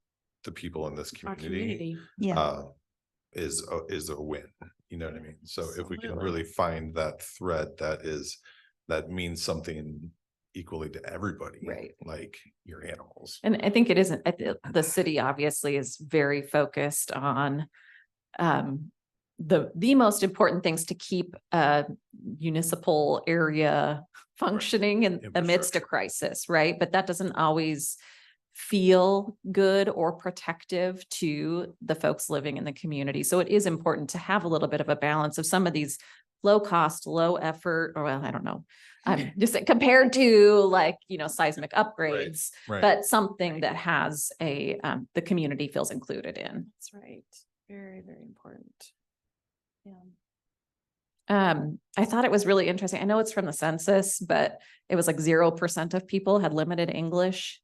the people in this Our community, Yeah. is a win. You know what I mean? So if we can Absolutely. really find that thread that means something equally to everybody. Right. Like your animals. And I think it isn't, the city obviously is very focused on the most important things to keep a municipal area functioning in amidst a Infrastructure. crisis, right? But that doesn't always feel good or protective to the folks living in the community. So it is important to have a little bit of a balance of some of these low cost, low effort, or well, I don't know. I'm just saying compared to like, you know, seismic upgrades, Right. but something that has the community feels included in. that's right. Very, very important. Yeah. I thought it was really interesting. I know it's from the census, but it was like 0% of people had limited English.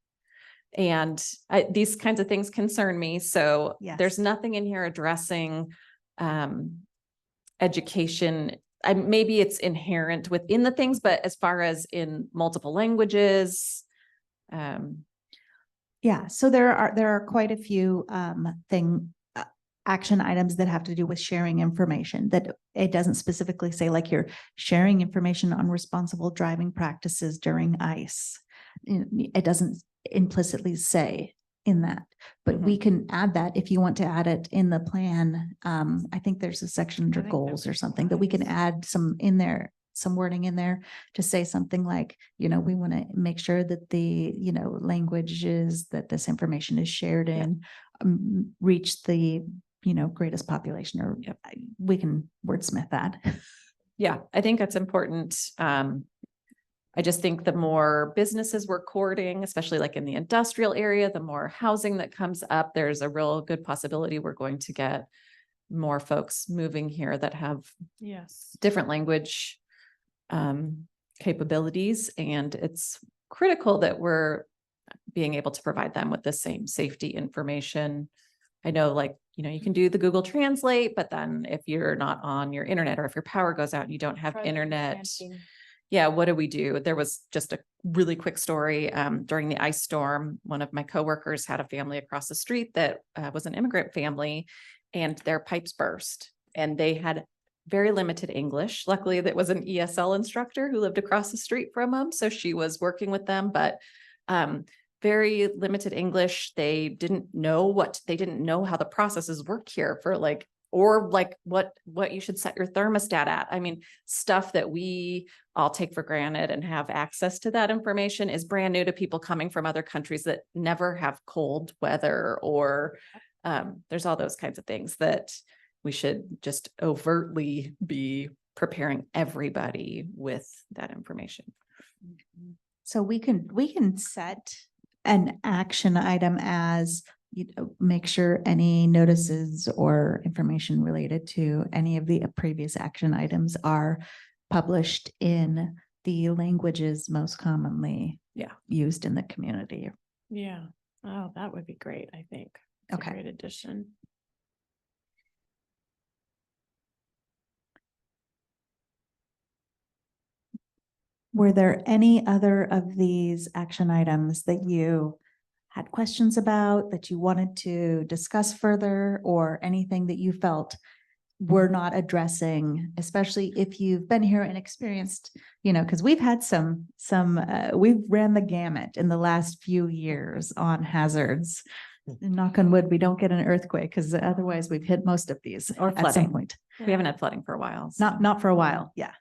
And these kinds of things concern me. So there's Yes. nothing in here addressing education. Maybe it's inherent within the things, but as far as in multiple languages, Yeah, so there are quite a few action items that have to do with sharing information, that it doesn't specifically say like you're sharing information on responsible driving practices during ICE. It doesn't implicitly say in that, but we can add that if you want to add it in the plan. I think there's a section under think that goals or would be something that we can nice. add some in there, some wording in there to say something like, you know, we want to make sure that the, you know, languages that this information is shared in reach the, you know, greatest population, or we can wordsmith that. yeah, I think that's important. I just think the more businesses we're courting, especially like in the industrial area, the more housing that comes up, there's a real good possibility we're going to get more folks moving here that have Yes. different language capabilities. And it's critical that we're being able to provide them with the same safety information. I know, like, you know, you can do the Google Translate, but then if you're not on your internet, or if your power goes out and you don't have internet, yeah, what do we do? There was just a really quick story during the ice storm. One of my coworkers had a family across the street that was an immigrant family, and their pipes burst, and they had very limited English. Luckily, that was an ESL instructor who lived across the street from them, so she was working with them, but very limited English. They didn't know how the processes work here for like, or like what you should set your thermostat at. I mean, stuff that we all take for granted, and have access to that information is brand new to people coming from other countries that never have cold weather, or there's all those kinds of things that we should just overtly be preparing everybody with that information. So we can set an action item as, you know, make sure any notices or information related to any of the previous action items are published in the languages most commonly used in the community. Yeah. Oh, that would be great, I think. It's a Okay. great addition. Were there any other of these action items that you had questions about, that you wanted to discuss further, or anything that you felt we're not addressing, especially if you've been here and experienced, because we've had we've ran the gamut in the last few years on hazards. Knock on wood, we don't get an earthquake because otherwise we've hit most of these Or at some flooding. point. We haven't had flooding for a while. so- Not for a while. Yeah.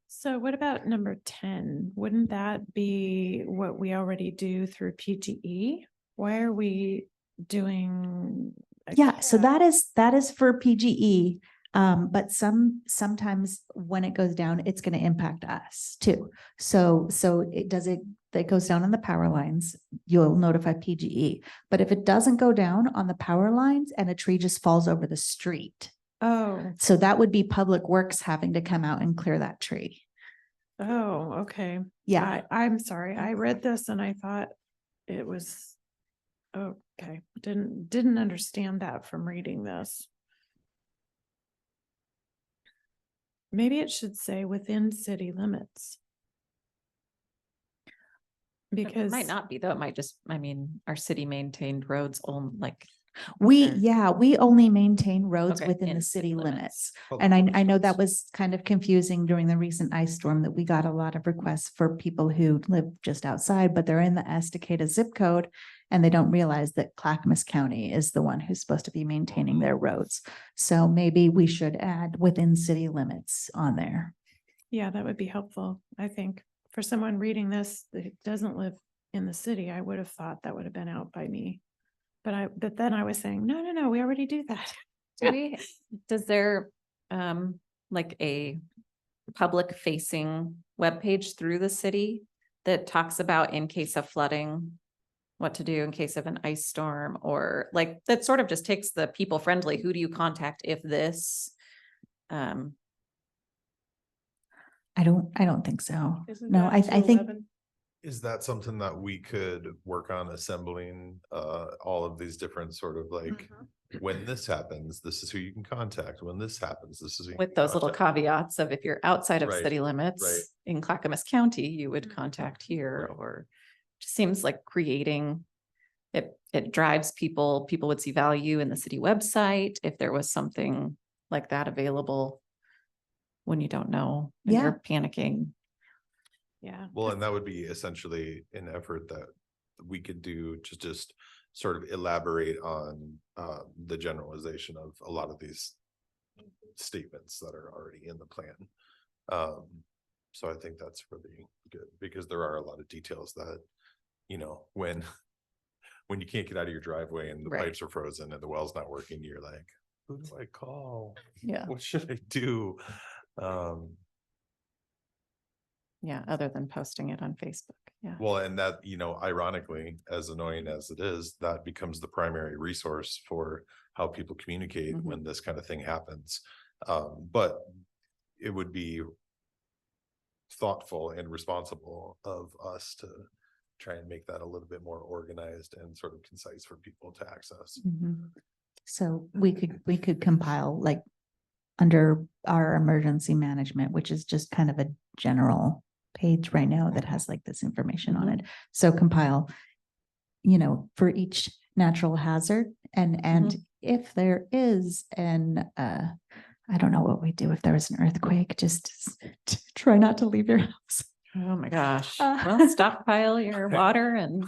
So what about number 10? Wouldn't that be what we already do through PGE? Why are we doing? a Yeah, so cap? that is for PGE. But sometimes when it goes down, it's going to impact us too. So that goes down on the power lines, you'll notify PGE. But if it doesn't go down on the power lines and a tree just falls over the street, Oh, so that would be Public Works having to come out and clear that tree. oh, okay. Yeah, I'm sorry. I read this and I thought it was, okay, didn't understand that from reading this. Maybe it should say within city limits. It Because. might not be though. It might just, I mean, our city maintained roads own like. we Sure. only maintain roads Okay, within in the city city limits. limits. Public And Works I know that does. was kind of confusing during the recent ice storm that we got a lot of requests for people who live just outside, but they're in the Estacada zip code. And they don't realize that Clackamas County is the one who's supposed to be maintaining their roads. So maybe we should add within city limits on there. Yeah, that would be helpful, I think. For someone reading this that doesn't live in the city, I would have thought that would have been out by me. But then I was saying, no, we already do that. Does there, like a public facing webpage through the city that talks about in case of flooding, what to do in case of an ice storm, or like, that sort of just takes the people friendly, who do you contact if this? I don't think so. Isn't No, that I think 211? Is that something that we could work on assembling, all of these different sort of like, when this happens, this is who you can contact. When this happens, this is. who you With can those little contact. caveats of if you're outside of Right, city right. limits in Clackamas County, you would contact here, Right. or just seems like creating. It drives people would see value in the city website if there was something like that available when you don't know and Yeah. you're panicking. Yeah. Well, and that would be essentially an effort that we could do to just sort of elaborate on the generalization of a lot of these statements that are already in the plan. So I think that's really good because there are a lot of details that, when you can't get out of your driveway and the Right. pipes are frozen and the well's not working, you're like, who do I call? Yeah. What should I do? Yeah, other than posting it on Facebook. Yeah. Well, and that, ironically, as annoying as it is, that becomes the primary resource for how people communicate Mhm. when this kind of thing happens. But it would be thoughtful and responsible of us to try and make that a little bit more organized and sort of concise for people to access. Mhm. So we could compile like under our emergency management, which is just kind of a general page right now that has like this information on it. So compile, for each natural hazard and if there is I don't know what we do if there is an earthquake, just try not to leave your house. Oh my gosh. Well, stockpile your water and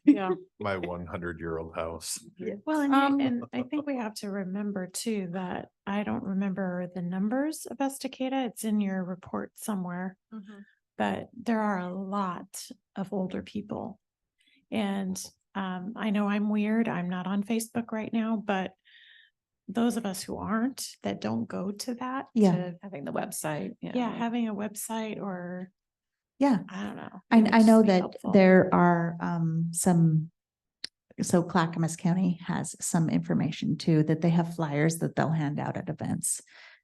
Yeah. My 100-year-old house. Well, and I think we have to remember too, that I don't remember the numbers of Estacada. It's in your report somewhere. But there are a lot of older people. And I know I'm weird. I'm not on Facebook right now, but those of us who aren't, that don't go to that. Yeah. to- having the website. Yeah, having a website or, Yeah. I don't know. I it would know just be that helpful. there are so Clackamas County has some information too, that they have flyers that they'll hand out at events.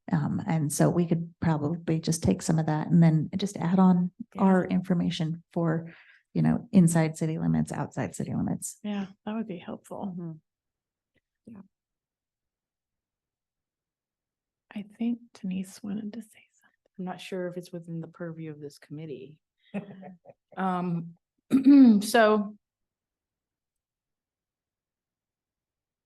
And so we could probably just take some of that and then just add on Yeah. our information for, inside city limits, outside city limits. Yeah, that would be helpful. Mhm. I think Denise wanted to say something. I'm not sure if it's within the purview of this committee. So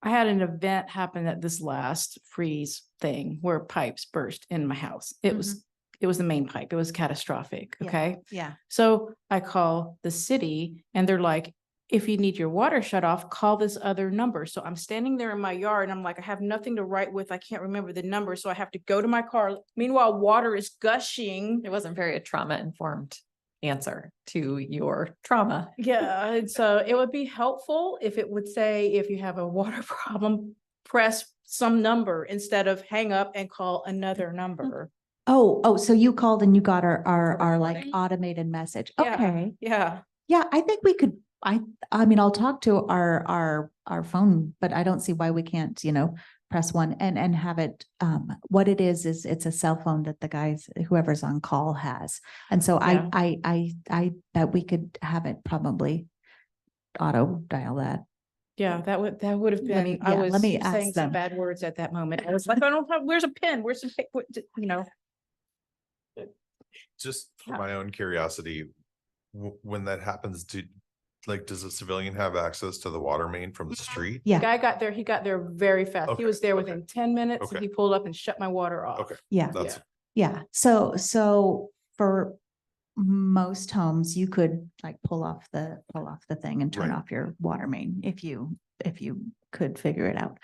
I had an event happen at this last freeze thing where pipes burst in my house. It was the main pipe. It was catastrophic. Yeah. Okay. Yeah. So I call the city and they're like, if you need your water shut off, call this other number. So I'm standing there in my yard and I'm like, I have nothing to write with. I can't remember the number. So I have to go to my car. Meanwhile, water is gushing. It wasn't very trauma informed answer to your trauma. Yeah, and so it would be helpful if it would say, if you have a water problem, press some number instead of hang up and call another number. Oh, so you called and you got our like automated message. Yeah. Okay. Yeah, Yeah, I think we could, I mean, I'll talk to our phone, but I don't see why we can't, press one and have it, what it is it's a cell phone that the guys, whoever's on call has. And so Yeah. I bet we could have it probably auto dial that. yeah, that would have Let been, me- yeah, let me saying ask some them. bad words at that moment. I was like, I don't have, where's a pen? Where's some, Just for Yeah. my own curiosity, when that happens, does a civilian have access to the water main from the street? Yeah. Guy got there, he got there very fast. He Okay, was there okay. within 10 minutes and Okay. he pulled up and shut my water off. Okay. Yeah. That's, Yeah, so for most homes, you could like pull off the thing and turn Right. off your water main if you could figure it out.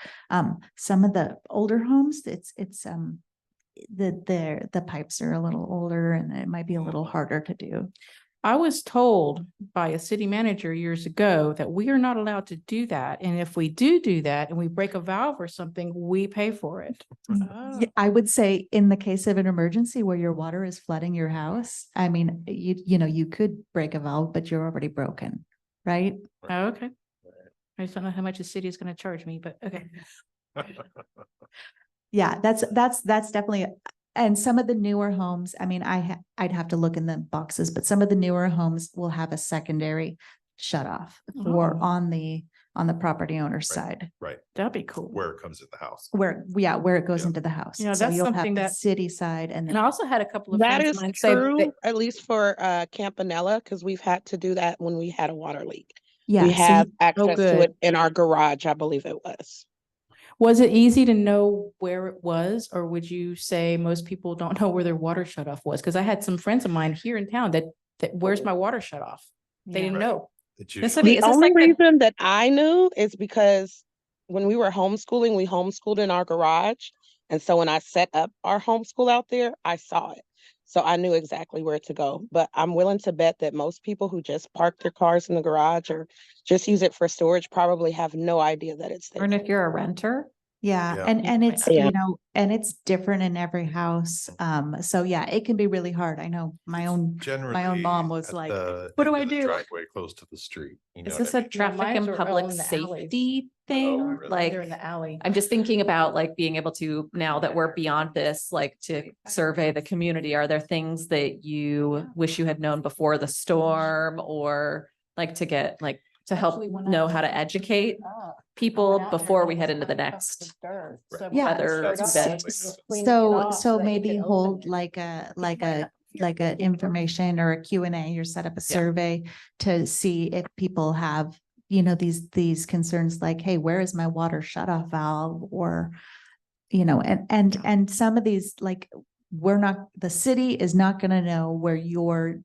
Some of the older homes, it's the pipes are a little older and it might be a little harder to do. I was told by a city manager years ago that we are not allowed to do that. And if we do that and we break a valve or something, we pay for it. Yeah, I would say in the case of an emergency where your water is flooding your house, I mean, you could break a valve, but you're already broken, right? Oh, okay. I just don't know how much the city is going to charge me, but okay. Yeah, that's definitely, and some of the newer homes, I mean, I'd have to look in the boxes, but some of the newer homes will have a secondary shut off for Oh. on the property owner's Right. side. right, That'd be cool. where it comes in the house. Where it goes Yeah. into the house. Yeah, So that's you'll have something the that- city side and And then, I also had a couple of That friends is of mine say true, that, at least for Campanella, because we've had to do that when we had a water leak. yeah. We so have you- access to good. it in our garage, I believe it was. was it easy to know where it was? Or would you say most people don't know where their water shut off was? Because I had some friends of mine here in town that where's my water shut off? They Yeah. didn't Right. know. It's This usually- would be- The is this only like a- reason that I knew is because when we were homeschooling, we homeschooled in our garage. And so when I set up our homeschool out there, I saw it. So I knew exactly where to go. But I'm willing to bet that most people who just park their cars in the garage or just use it for storage probably have no idea that it's there. And if you're a renter, Yeah, Yeah. and Yeah. it's, Yeah. and it's different in every house. So yeah, it can be really hard. I know my own mom was at like, the "What do end I of the do?" Driveway close to the street. You know is what this I a mean? traffic mines and are public all in the alleys. safety thing? really? Like, They're in the alley. I'm just thinking about like being able to, now that we're beyond this, like to survey the community, are there things that you wish you had known before the storm or like to get, like, to help Actually, when I know was how to educate people before we head into the next? Yeah. Other events. So maybe hold like a information or a Q&A or set up a survey to see if people have, these concerns like, hey, where is my water shut off valve? Or, and some of these, like, the city is not going to know where your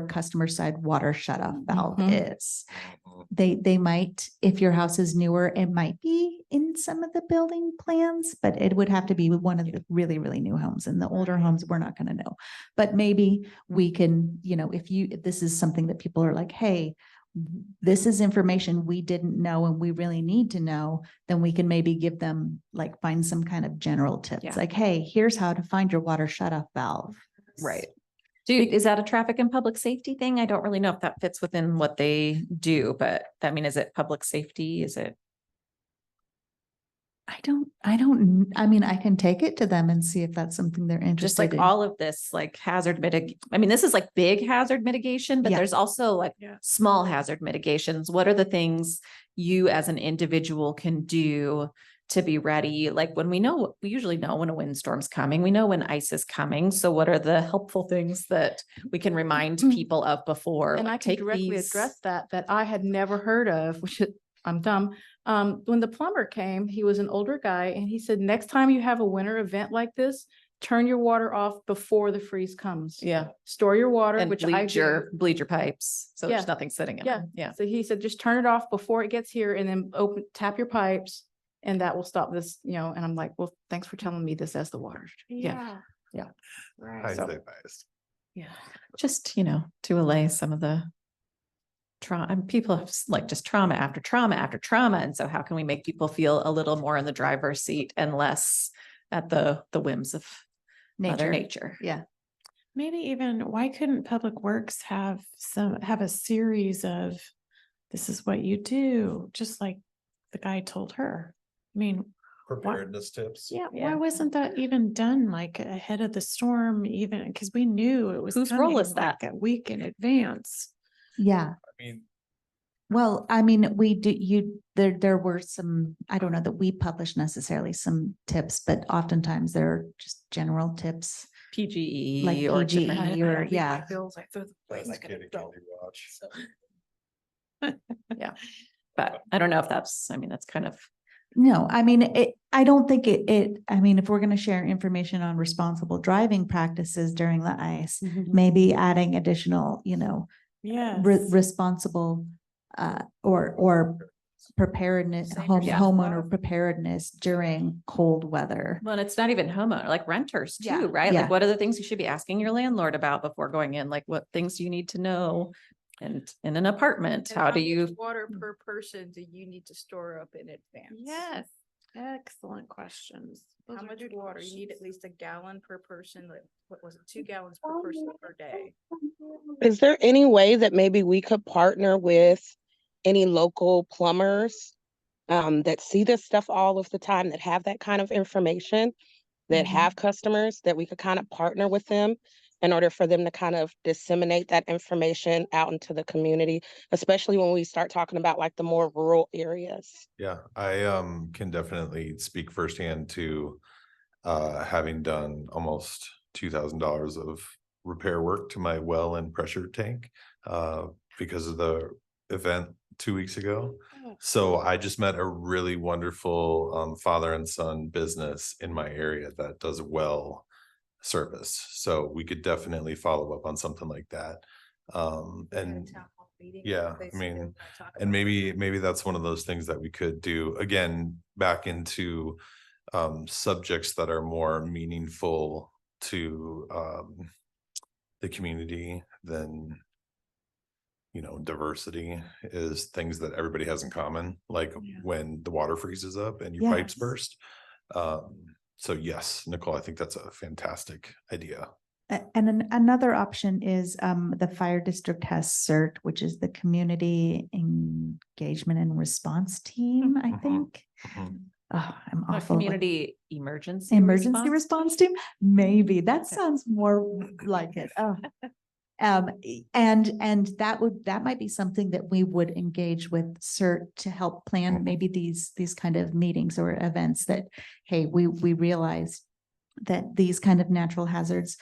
customer side water shut off valve Mhm. is. Mhm. They might, if your house is newer, it might be in some of the building plans, but it would have to be one of the really, really new homes. And the older homes, we're not going to know. But maybe we can, if this is something that people are like, hey, this is information we didn't know and we really need to know, then we can maybe give them, like, find some kind of general tips. Yeah. Like, hey, here's how to find your water shut off valve. Right. Is that a traffic and public safety thing? I don't really know if that fits within what they do, but I mean, is it public safety? Is it? I mean, I can take it to them and see if that's something they're interested Just like in. all of this, like hazard I mean, this is like big hazard mitigation, but Yeah. there's also like Yeah. small hazard mitigations. What are the things you as an individual can do to be ready? Like when we usually know when a windstorm's coming, we know when ice is coming. So what are the helpful things that we can remind people of before? And I Like, can directly address that I had never heard of, which I'm dumb, When the plumber came, he was an older guy and he said, next time you have a winter event like this, turn your water off before the freeze comes. Yeah. Store your water, And which I do. bleed your pipes. So there's Yeah. nothing sitting in Yeah. them. Yeah. So he said, just turn it off before it gets here and then tap your pipes. And that will stop this, and I'm like, well, thanks for telling me this as the water. Yeah. Right. Hindsight biased. Yeah. Just, to allay some of the trauma, and people have like just trauma after trauma after trauma. And so how can we make people feel a little more in the driver's seat and less at the whims of Mother Nature? Yeah. Maybe even, why couldn't Public Works have a series of, this is what you do, just like the guy told her? I mean, Preparedness tips. yeah, Yeah. why wasn't that even done like ahead of the storm even? Because we knew it was Whose role coming is that? like a week in advance. Yeah. I mean, Well, we do, there were some, I don't know that we published necessarily some tips, but oftentimes they're just general tips. PGE Like or PGE different- or, yeah. Bills, I throw the that's like an kitty adult. candy watch. But I don't know if that's kind of, No, I don't think if we're gonna share information on responsible driving practices during the ice, maybe adding additional, Yeah. responsible or preparedness, Yeah. homeowner preparedness during cold weather. well, it's not even homeowner, like renters Yeah. too, right? Yeah. Like what are the things you should be asking your landlord about before going in? Like what things do you need to know? And in an apartment, And how do much you? Water per person do you need to store up in advance? Yes. Excellent questions. Those How are much good water? You need at questions. least a gallon per person, like, what was it, 2 gallons per person per day? Is there any way that maybe we could partner with any local plumbers that see this stuff all of the time, that have that kind of information, that Mhm. have customers, that we could kind of partner with them in order for them to kind of disseminate that information out into the community, especially when we start talking about like the more rural areas? Yeah, I can definitely speak firsthand to having done almost $2,000 of repair work to my well and pressure tank because of the event 2 weeks ago. So I just met a really wonderful father and son business in my area that does well service. So we could definitely follow up on something like that. And yeah, I mean, and maybe that's one of those things that we could do again back into subjects that are more meaningful to the community than diversity is things that everybody has in common, like Yeah. when the water freezes up and your pipes Yes. burst. So yes, Nicole, I think that's a fantastic idea. And another option is the fire district has CERT, which is the Community Engagement and Response Team, I Mhm. think. Mhm. Oh, I'm A awful. with- community emergency Emergency response team? Maybe, that Okay. sounds more like it. Oh. And that might be something that we would engage with CERT to help plan maybe these kind of meetings or events that, hey, we realize that these kind of natural hazards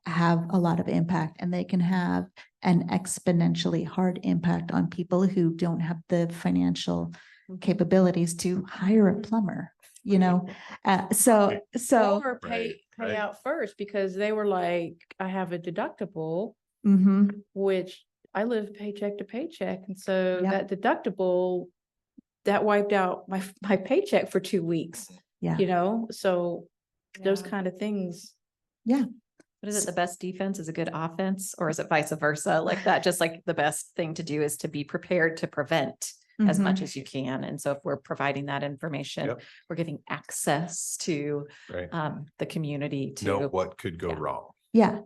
have a lot of impact, and they can have an exponentially hard impact on people who don't have the financial capabilities to hire a plumber, so. Or pay right. out first, because they were like, I have a deductible, Mhm. which I live paycheck to paycheck. And so Yep. that deductible, that wiped out my paycheck for 2 weeks. Yeah. So those Yeah. kind of things. But is it the best defense is a good offense, or is it vice versa? Like that, just like the best thing to do is to be prepared to prevent as Mhm. much as you can. And so if we're providing that information, Yep. we're giving access to Right. the community Know to. what could go yeah. wrong. Yeah.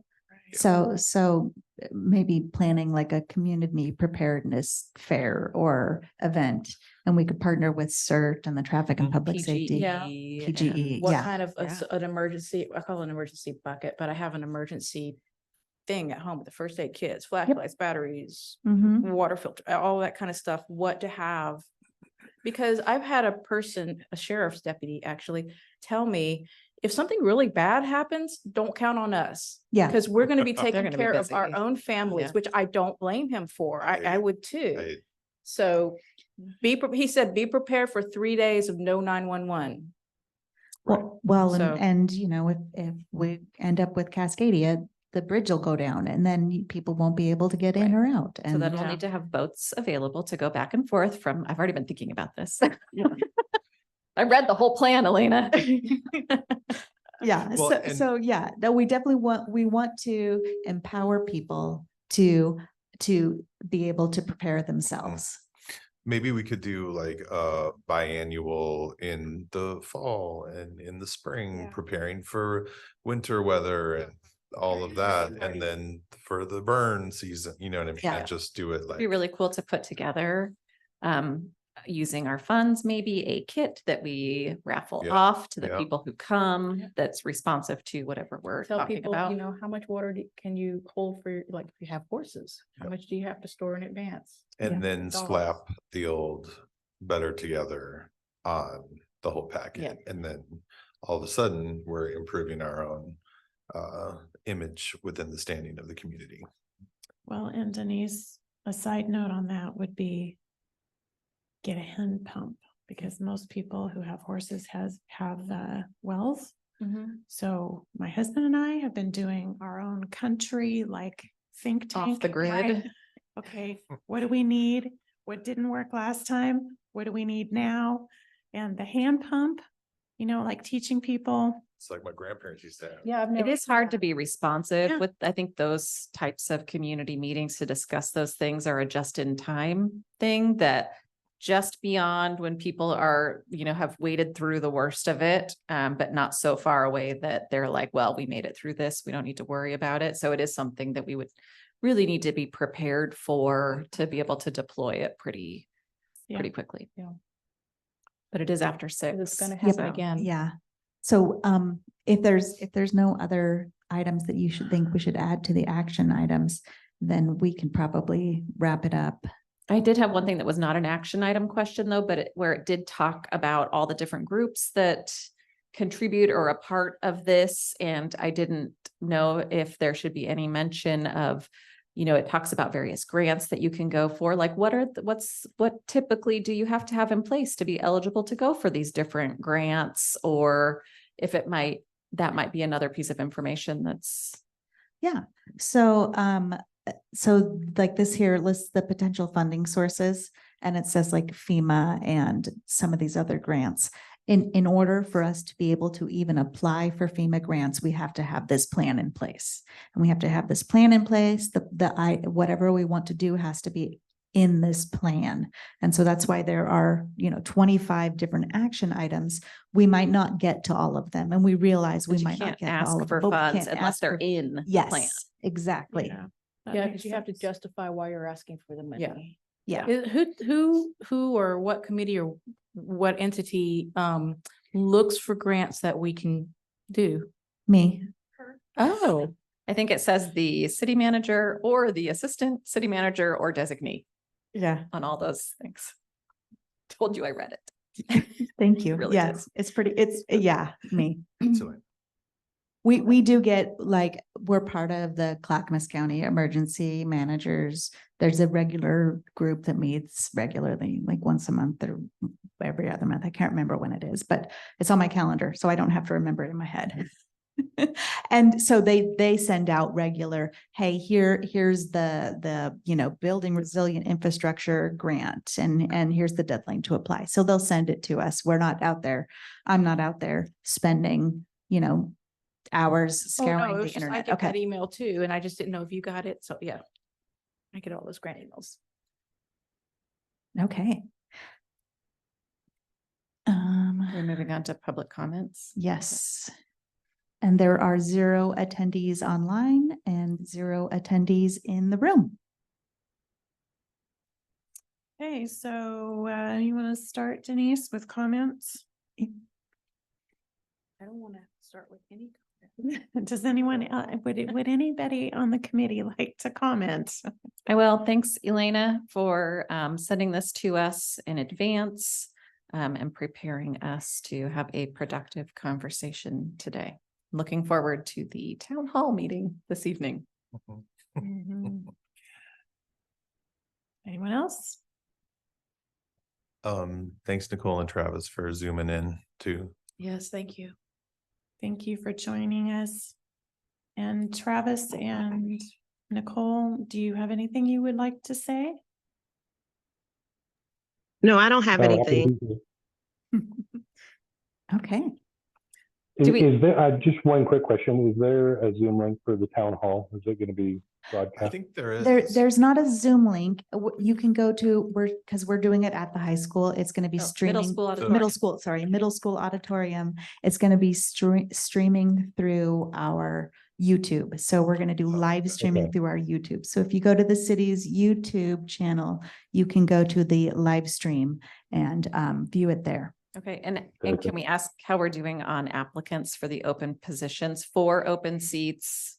Yeah. So maybe planning like a community preparedness fair or event, and we could partner with CERT and the Traffic and Mhm. Public Safety. Yeah. PGE, What yeah. kind of Yeah. an emergency, I call it an emergency bucket, but I have an emergency thing at home with the first aid kits, flashlights, batteries, Mhm. water filter, all that kind of stuff, what to have. Because I've had a sheriff's deputy actually tell me, if something really bad happens, don't count on us. Yeah. Because we're going to be taking gonna be care of our busy. own families, Yeah. which I don't blame him for. I Right. would too. Right. So He said, be prepared for 3 days of no 911. Well, So- and you know, if we end up with Cascadia, the bridge will go down and then people won't be able to get in or out. So And then we'll Yeah. need to have boats available to go back and forth from, I've already been thinking about this. I read the whole plan, Elena. yeah, Well, so, and- so yeah, no, we definitely want to empower people to be able to prepare themselves. Maybe we could do like a biannual in the fall and in the spring, Yeah. preparing for winter weather and all of that. And then for the burn season, you know what I mean? Yeah. And just do it Be like, really cool to put together, using our funds, maybe a kit that we raffle Yeah, off to the yeah. people who come, that's responsive to whatever we're Tell talking people, about. you know, how much water can you hold for, like, if you have horses? How much do you have to store in advance? Yeah. and then Dogs. slap the old better together on the whole packet. Yeah. And then all of a sudden, we're improving our own image within the standing of the community. Well, and Denise, a side note on that would be get a hand pump, because most people who have horses have wells. So my husband and I have been doing our own country, like think tank. Off the grid. right? Okay, what do we need? What didn't work last time? What do we need now? And the hand pump, you know, like teaching people. It's like my grandparents used to have. Yeah, I've It never. is hard to be responsive Yeah. with, I think those types of community meetings to discuss those things are a just in time thing that just beyond when people are, you know, have waded through the worst of it, but not so far away that they're like, well, we made it through this. We don't need to worry about it. So it is something that we would really need to be prepared for to be able to deploy it pretty Yeah. quickly. Yeah. But it is after 6. It's gonna Yep. happen again. Yeah. So if there's no other items that you should think we should add to the action items, then we can probably wrap it up. I did have one thing that was not an action item question though, but where it did talk about all the different groups that contribute or a part of this. And I didn't know if there should be any mention of, you know, it talks about various grants that you can go for. Like what typically do you have to have in place to be eligible to go for these different grants? Or if that might be another piece of information that's. Yeah. So so like this here lists the potential funding sources, and it says like FEMA and some of these other grants. In order for us to be able to even apply for FEMA grants, we have to have this plan in place. And we have to have this plan in place. Whatever we want to do has to be in this plan. And so that's why there are, 25 different action items. We might not get to all of them, and we realize we But you might not can't get to all ask of for them. but we funds can't unless ask they're for- in the plan. Yes, exactly. Yeah, that Yeah, makes because you have to sense. justify why you're asking for the money. Yeah. Who or what committee or what entity looks for grants that we can do? Me. Oh, I think it says the city manager or the assistant city manager or designee Yeah. on all those things. Told you I read it. Thank you. really Yes, it's pretty, yeah, me. So We do get, like, we're part of the Clackamas County Emergency Managers. There's a regular group that meets regularly, like once a month or every other month. I can't remember when it is, but it's on my calendar, so I don't have to remember it in my head. And so they send out regular, hey, here's the building resilient infrastructure grant, and here's the deadline to apply. So they'll send it to us. We're not out there. I'm not out there spending, hours oh, no, scouring it the was just, I internet. get that Okay. email too, and I just didn't know if you got it. So yeah. I get all those grant emails. Okay. We're moving on to public comments. Yes. And there are 0 attendees online and 0 attendees in the room. Okay, so you want to start, Denise, with comments? I don't want to start with any. Does anyone, would anybody on the committee like to comment? I will. Thanks, Elena, for sending this to us in advance and preparing us to have a productive conversation today. Looking forward to the town hall meeting this evening. Mhm. Anyone else? Thanks Nicole and Travis for zooming in too. Yes, thank you. Thank you for joining us. And Travis and Nicole, do you have anything you would like to say? No, I don't have Oh, anything. Okay. Do we- Is there, just one quick question, is there a Zoom link for the town hall? Is it gonna be I broadcast? think there is. There's not a Zoom link. You can go to, because we're doing it at the high school. It's going to be Oh, streaming. Middle school So- auditorium. Middle school auditorium. It's going to be streaming through our YouTube. So we're going to do Oh, live okay. streaming Okay. through our YouTube. So if you go to the city's YouTube channel, you can go to the live stream and view it there. Okay, and Okay. can we ask how we're doing on applicants for the open positions, 4 open seats?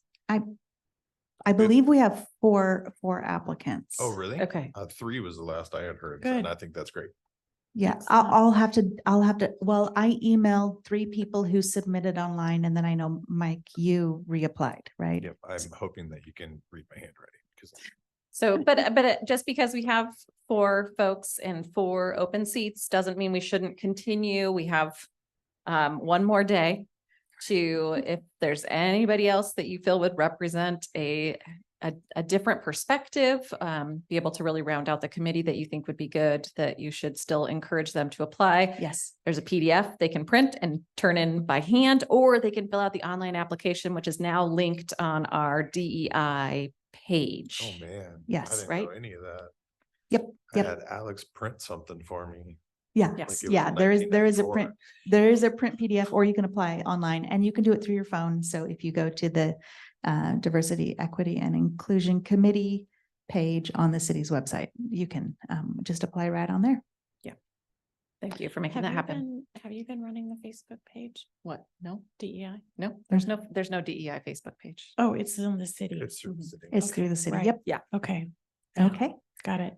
I believe we have four applicants. Oh, really? Okay, 3 was the last I had heard, Good. and I think that's great. Yeah, Excellent. I'll have to, well, I emailed 3 people who submitted online and then I know Mike, you reapplied, right? Yep, I'm hoping that you can read my handwriting, because so, but just because we have 4 folks and 4 open seats doesn't mean we shouldn't continue. We have one more day to, if there's anybody else that you feel would represent a different perspective, be able to really round out the committee that you think would be good, that you should still encourage them to apply. Yes. There's a PDF they can print and turn in by hand, or they can fill out the online application, which is now linked on our DEI page. oh man. Yes, I didn't right? know any of that. Yep, I yep. had Alex print something for me. Yeah, Yes. like it was yeah, there is a 1994. print, there is a print PDF, or you can apply online and you can do it through your phone. So if you go to the Diversity, Equity and Inclusion Committee page on the city's website, you can just apply right on there. Thank you for making Have that you happen. have you been running the Facebook page, What? No, DEI? no, there's no DEI Facebook page. Oh, it's in the city. It's through the Mhm. city. It's through Okay, the city. right. Yep. Okay. Yeah, Okay. got it.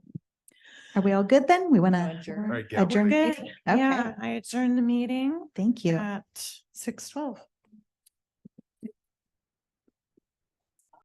Are we all good then? We want Adjourn. to All right, Gail. adjourn. the Good. meeting? Yeah, Okay, I adjourned the meeting thank you. at 6:12.